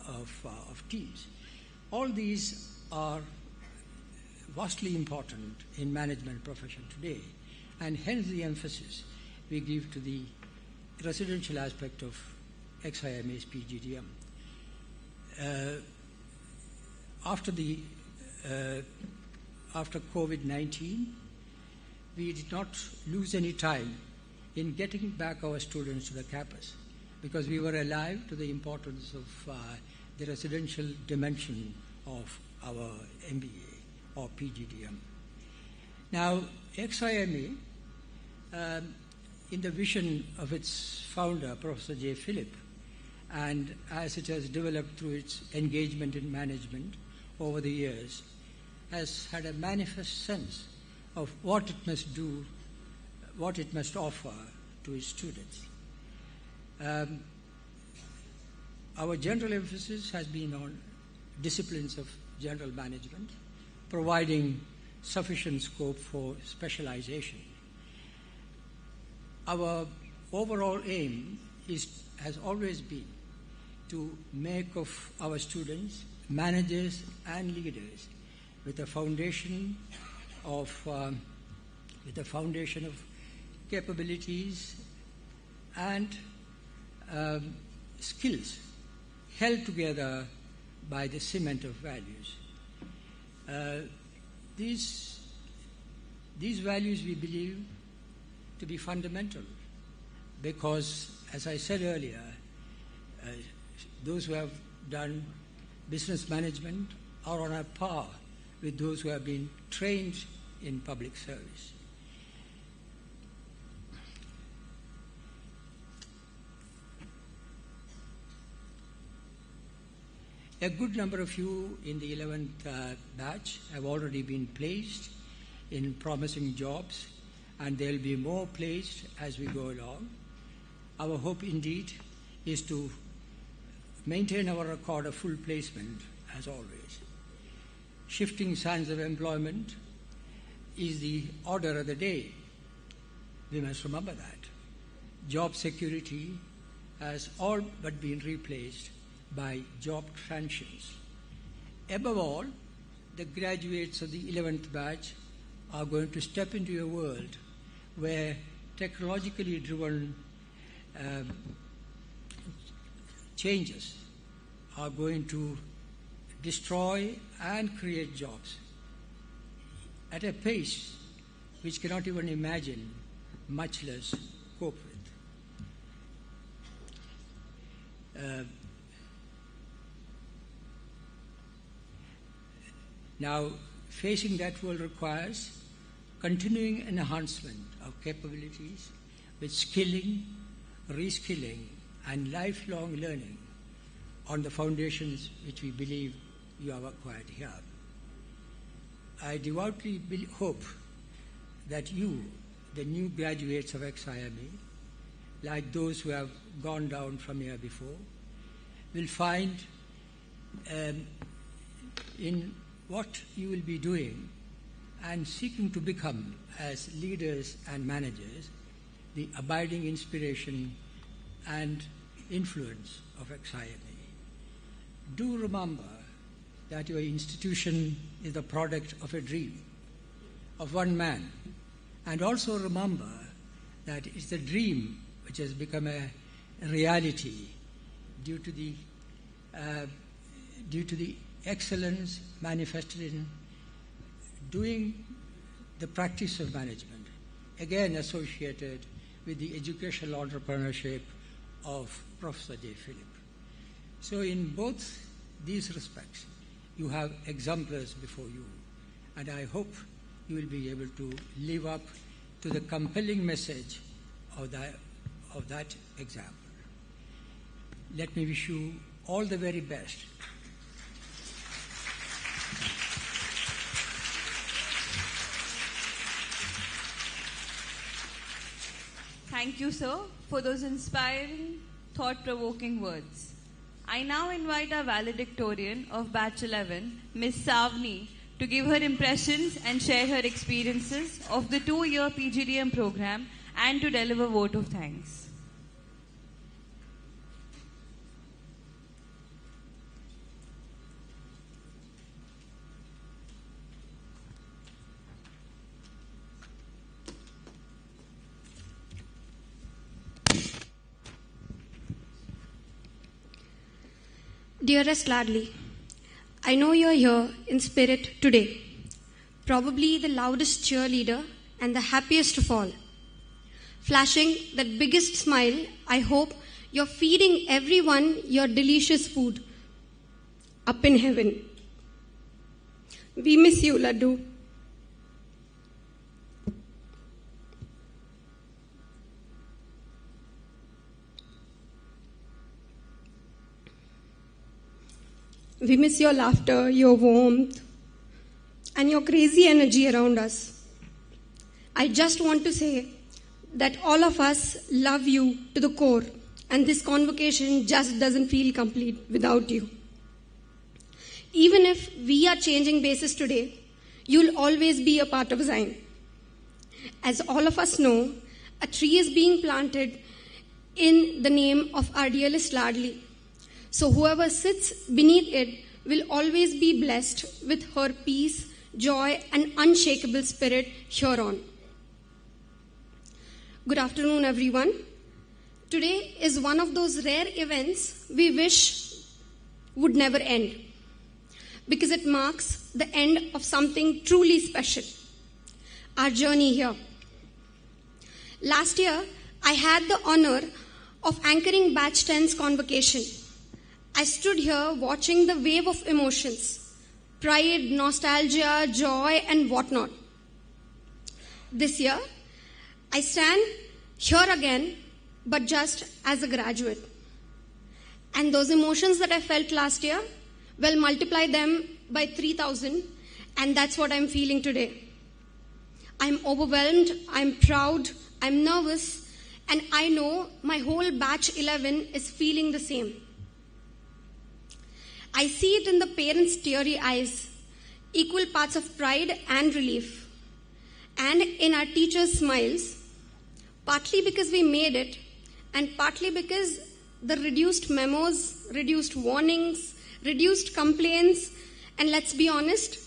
of teams. All these are vastly important in management profession today, and hence the emphasis we give to the residential aspect of XIME's PGDM. After COVID-19, we did not lose any time in getting back our students to the campus because we were alive to the importance of the residential dimension of our MBA or PGDM. Now, XIME, in the vision of its founder, Prof.J.Philip, and as it has developed through its engagement in management over the years, has had a manifest sense of what it must do, what it must offer to its students. Our general emphasis has been on disciplines of general management, providing sufficient scope for specialisation. Our overall aim has always been to make of our students managers and leaders with a foundation of capabilities and skills held together by the cement of values. These values we believe to be fundamental because, as I said earlier, those who have done business management are on a par with those who have been trained in public service. A good number of you in the 11th batch have already been placed in promising jobs, and there will be more placed as we go along. Our hope indeed is to maintain our record of full placement as always. Shifting sands of employment is the order of the day. We must remember that. Job security has all but been replaced by job transitions. Above all, the graduates of the 11th batch are going to step into a world where technologically driven changes are going to destroy and create jobs at a pace which cannot even imagine, much less cope with. Now, facing that world requires continuing enhancement of capabilities with skilling, reskilling, and lifelong learning on the foundations which we believe you have acquired here. I devoutly hope that you, the new graduates of XIME, like those who have gone down from here before, will find in what you will be doing and seeking to become as leaders and managers the abiding inspiration and influence of XIME. Do remember that your institution is the product of a dream of one man, and also remember that it's the dream which has become a reality due to the excellence manifested in doing the practice of management, again associated with the educational entrepreneurship of Prof.J.Philip. So in both these respects, you have exemplars before you, and I hope you will be able to live up to the compelling message of that example. Let me wish you all the very best. Thank you, sir, for those inspiring, thought-provoking words. I now invite our valedictorian of Batch-11, Ms. Savni, to give her impressions and share her experiences of the 2-year PGDM program and to deliver vote of thanks. Dearest Ladli, I know you're here in spirit today, probably the loudest cheerleader and the happiest of all. Flashing that biggest smile, I hope you're feeding everyone your delicious food up in heaven. We miss you, Laddu. We miss your laughter, your warmth, and your crazy energy around us. I just want to say that all of us love you to the core, and this convocation just doesn't feel complete without you. Even if we are changing bases today, you'll always be a part of XIME. As all of us know, a tree is being planted in the name of our dearest Ladli. So whoever sits beneath it will always be blessed with her peace, joy, and unshakable spirit hereon. Good afternoon, everyone. Today is one of those rare events we wish would never end, because it marks the end of something truly special, our journey here. Last year, I had the honor of anchoring Batch 10's convocation. I stood here watching the wave of emotions, pride, nostalgia, joy, and whatnot. this year, I stand here again, but just as a graduate. And those emotions that I felt last year, well, multiply them by 3,000, and that's what I'm feeling today. I'm overwhelmed, I'm proud, I'm nervous, and I know my whole batch 11 is feeling the same. I see it in the parents' teary eyes, equal parts of pride and relief, and in our teachers' smiles, partly because we made it, and partly because the reduced memos, reduced warnings, reduced complaints, and let's be honest,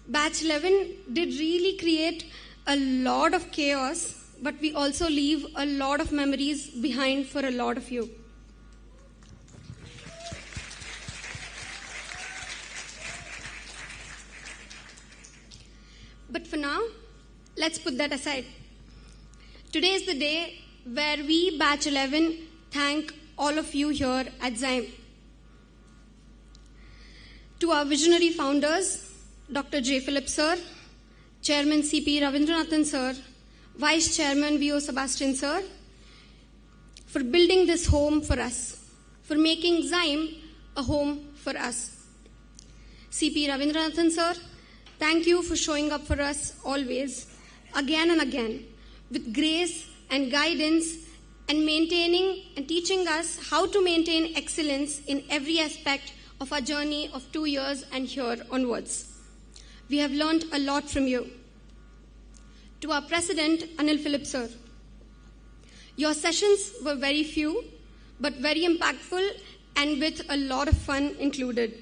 Batch 11 did really create a lot of chaos, but we also leave a lot of memories behind for a lot of you. But for now, let's put that aside. Today is the day where we, Batch 11, thank all of you here at XIME. To our visionary founders, Dr. J.Philip sir, Chairman C.P. Ravindranathan sir, Vice Chairman V.O. Sebastian sir, for building this home for us, for making XIME a home for us. C.P. Ravindranathan sir, thank you for showing up for us always, again and again, with grace and guidance, and maintaining and teaching us how to maintain excellence in every aspect of our journey of 2 years and here onwards. We have learned a lot from you. To our President, Anil Philip sir, your sessions were very few, but very impactful and with a lot of fun included.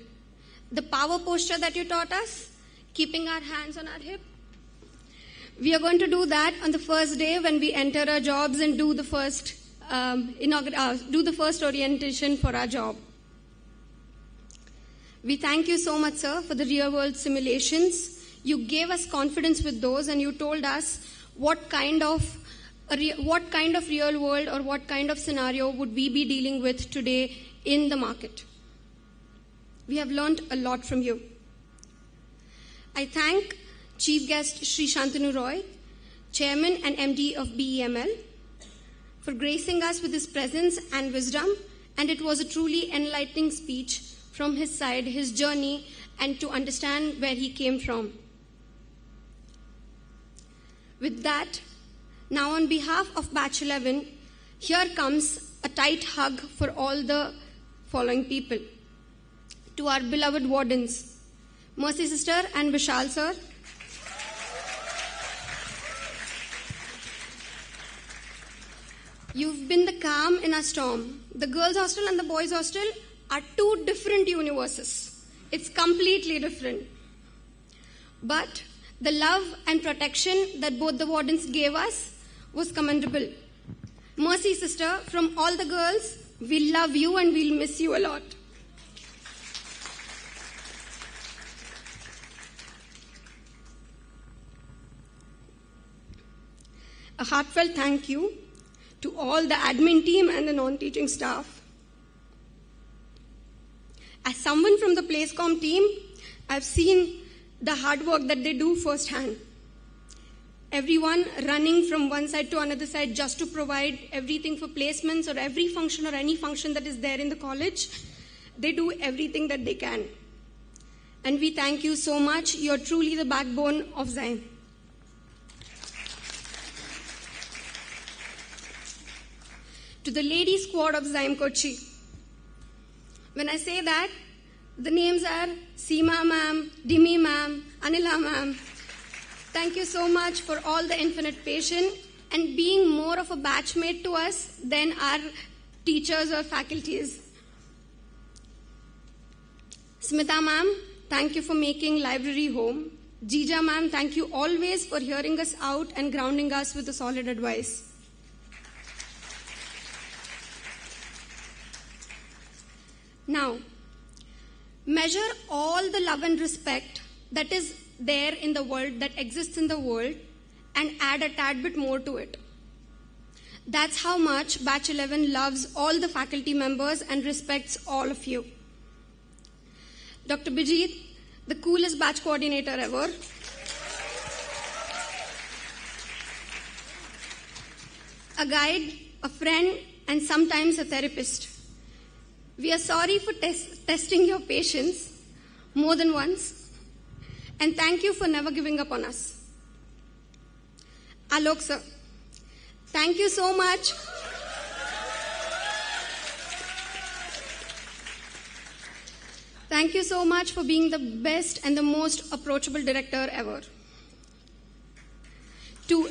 The power posture that you taught us, keeping our hands on our hip, we are going to do that on the first day when we enter our jobs and do the first orientation for our job. We thank you so much, sir, for the real-world simulations. You gave us confidence with those, and you told us what kind of real world or what kind of scenario would we be dealing with today in the market. We have learned a lot from you. I thank Chief Guest Sri Shantanu Roy, Chairman and MD of BEML, for gracing us with his presence and wisdom, and it was a truly enlightening speech from his side, his journey, and to understand where he came from. With that, now on behalf of Batch 11, here comes a tight hug for all the following people. To our beloved wardens, Mercy Sister and Vishal Sir, you've been the calm in our storm. The girls' hostel and the boys' hostel are two different universes. It's completely different. But the love and protection that both the wardens gave us was commendable. Mercy Sister, from all the girls, we love you and we'll miss you a lot. A heartfelt thank you to all the admin team and the non-teaching staff. As someone from the PlaceCom team, I've seen the hard work that they do firsthand. Everyone running from one side to another side just to provide everything for placements or every function or any function that is there in the college, they do everything that they can. And we thank you so much. You're truly the backbone of XIME. To the lady squad of XIME Kochi. When I say that, the names are Seema ma'am, Dimi ma'am, Anila ma'am. Thank you so much for all the infinite patience and being more of a batchmate to us than our teachers or faculties. Smita ma'am, thank you for making library home. Jija ma'am, thank you always for hearing us out and grounding us with a solid advice. Now, measure all the love and respect that is there in the world, that exists in the world, and add a tad bit more to it. That's how much Batch 11 loves all the faculty members and respects all of you. Dr. Bijit, the coolest batch coordinator ever. a guide, a friend, and sometimes a therapist. We are sorry for testing your patience more than once, and thank you for never giving up on us. Alok sir, thank you so much. Thank you so much for being the best and the most approachable director ever. To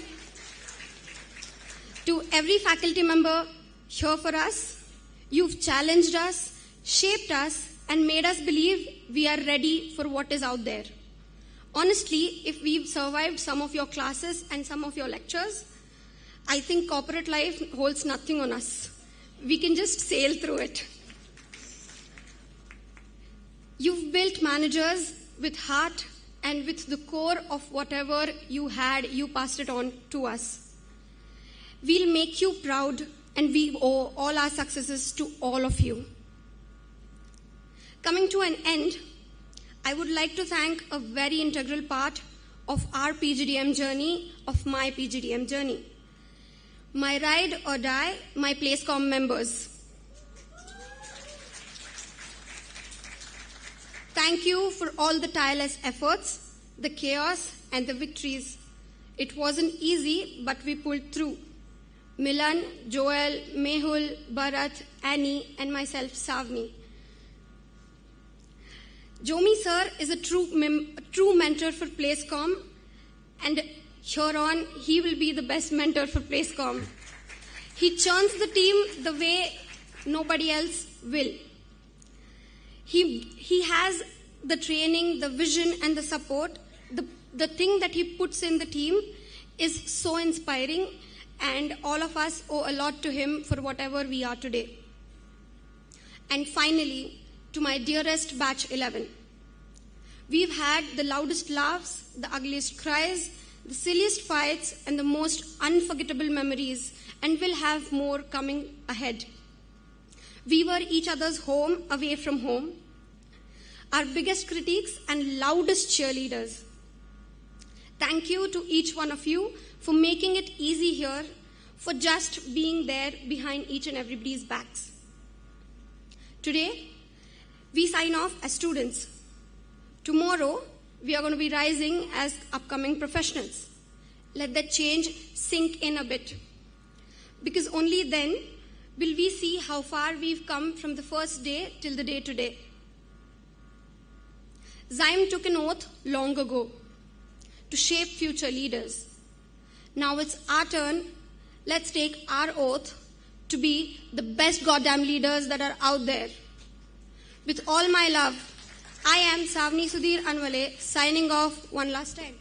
every faculty member here for us, you've challenged us, shaped us, and made us believe we are ready for what is out there. Honestly, if we've survived some of your classes and some of your lectures, I think corporate life holds nothing on us. We can just sail through it. You've built managers with heart, and with the core of whatever you had, you passed it on to us. We'll make you proud, and we owe all our successes to all of you. Coming to an end, I would like to thank a very integral part of our PGDM journey, of my PGDM journey. My ride or die, my PlaceCom members. Thank you for all the tireless efforts, the chaos, and the victories. It wasn't easy, but we pulled through. Milan, Joel, Mehul, Bharat, Annie, and myself, Savni. Jomi sir is a true mentor for PlaceCom, and here on, he will be the best mentor for PlaceCom. He churns the team the way nobody else will. He has the training, the vision, and the support. The thing that he puts in the team is so inspiring, and all of us owe a lot to him for whatever we are today. And finally, to my dearest Batch 11. We've had the loudest laughs, the ugliest cries, the silliest fights, and the most unforgettable memories, and we'll have more coming ahead. We were each other's home away from home, our biggest critics and loudest cheerleaders. Thank you to each one of you for making it easy here, for just being there behind each and everybody's backs. Today, we sign off as students. Tomorrow, we are going to be rising as upcoming professionals. Let that change sink in a bit, because only then will we see how far we've come from the first day till the day today. XIME took an oath long ago to shape future leaders. Now it's our turn. Let's take our oath to be the best goddamn leaders that are out there. With all my love, I am Savni Sudhir Anwale, signing off one last time.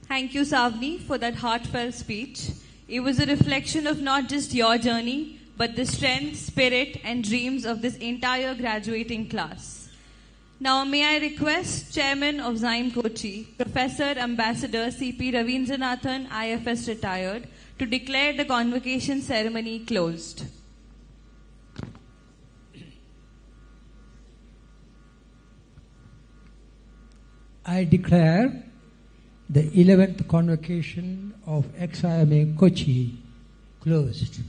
Thank you, Savni, for that heartfelt speech. It was a reflection of not just your journey, but the strength, spirit, and dreams of this entire graduating class. Now, may I request Chairman of XIME Kochi, Professor Ambassador C.P. Ravindranathan, IFS retired, to declare the convocation ceremony closed. I declare the 11th convocation of XIME Kochi closed.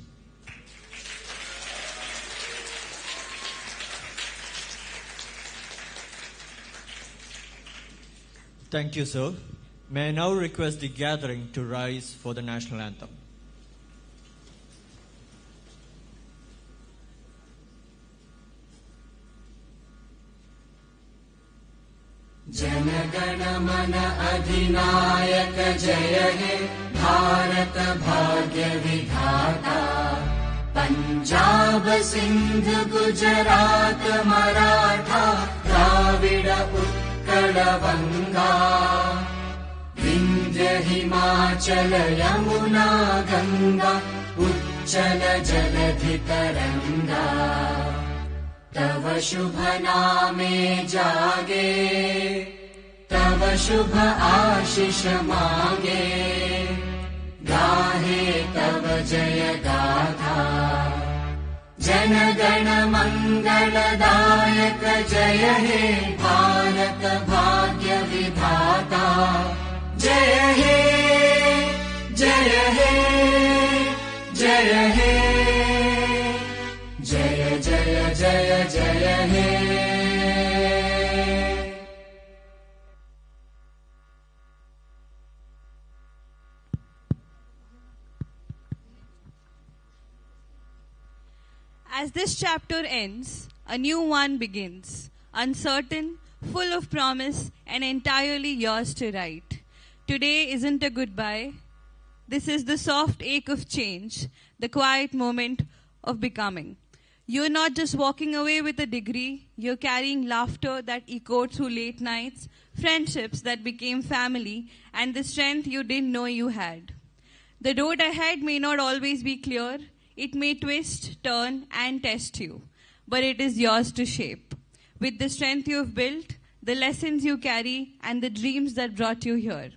Thank you, sir. May I now request the gathering to rise for the national anthem. जनगण मन अधिनायक जय हे भारत भाग्य विधाता पंजाब सिंध गुजरात मराठा द्राविड उत्कल गंगा विंध्य हिमाचल यमुना गंगा उच्चल जलधि तरंगा तव शुभ नामे जागे तव शुभ आशीष मांगे गाहे तव जय गाथा जनगण मंगलदायक जय हे भारत भाग्य विधाता जय हे जय हे जय हे जय जय जय जय हे। As this chapter ends, a new one begins, uncertain, full of promise, and entirely yours to write. Today isn't a goodbye. This is the soft ache of change, the quiet moment of becoming. You're not just walking away with a degree, you're carrying laughter that echoed through late nights, friendships that became family, and the strength you didn't know you had. The road ahead may not always be clear. It may twist, turn, and test you, but it is yours to shape. With the strength you've built, the lessons you carry, and the dreams that brought you here.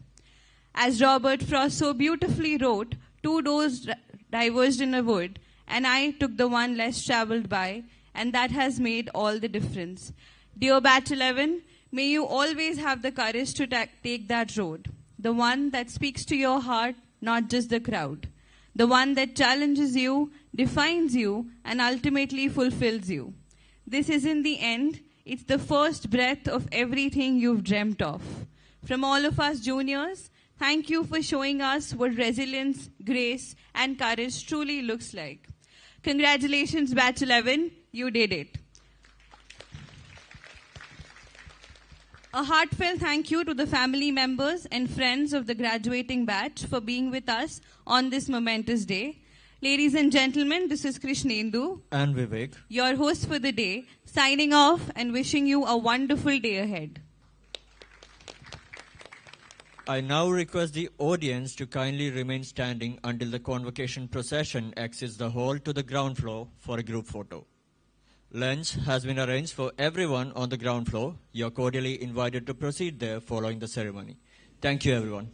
As Robert Frost so beautifully wrote, 2 doors diverged in a wood, and I took the one less traveled by, and that has made all the difference. Dear Batch-11, may you always have the courage to take that road, the one that speaks to your heart, not just the crowd. The one that challenges you, defines you, and ultimately fulfills you. This isn't the end, it's the first breath of everything you've dreamt of. From all of us juniors, thank you for showing us what resilience, grace, and courage truly looks like. Congratulations, Batch 11, you did it. A heartfelt thank you to the family members and friends of the graduating batch for being with us on this momentous day. Ladies and gentlemen, this is Krishnendu and Vivek, your host for the day, signing off and wishing you a wonderful day ahead. I now request the audience to kindly remain standing until the convocation procession exits the hall to the ground floor for a group photo. Lunch has been arranged for everyone on the ground floor. You're cordially invited to proceed there following the ceremony. Thank you, everyone.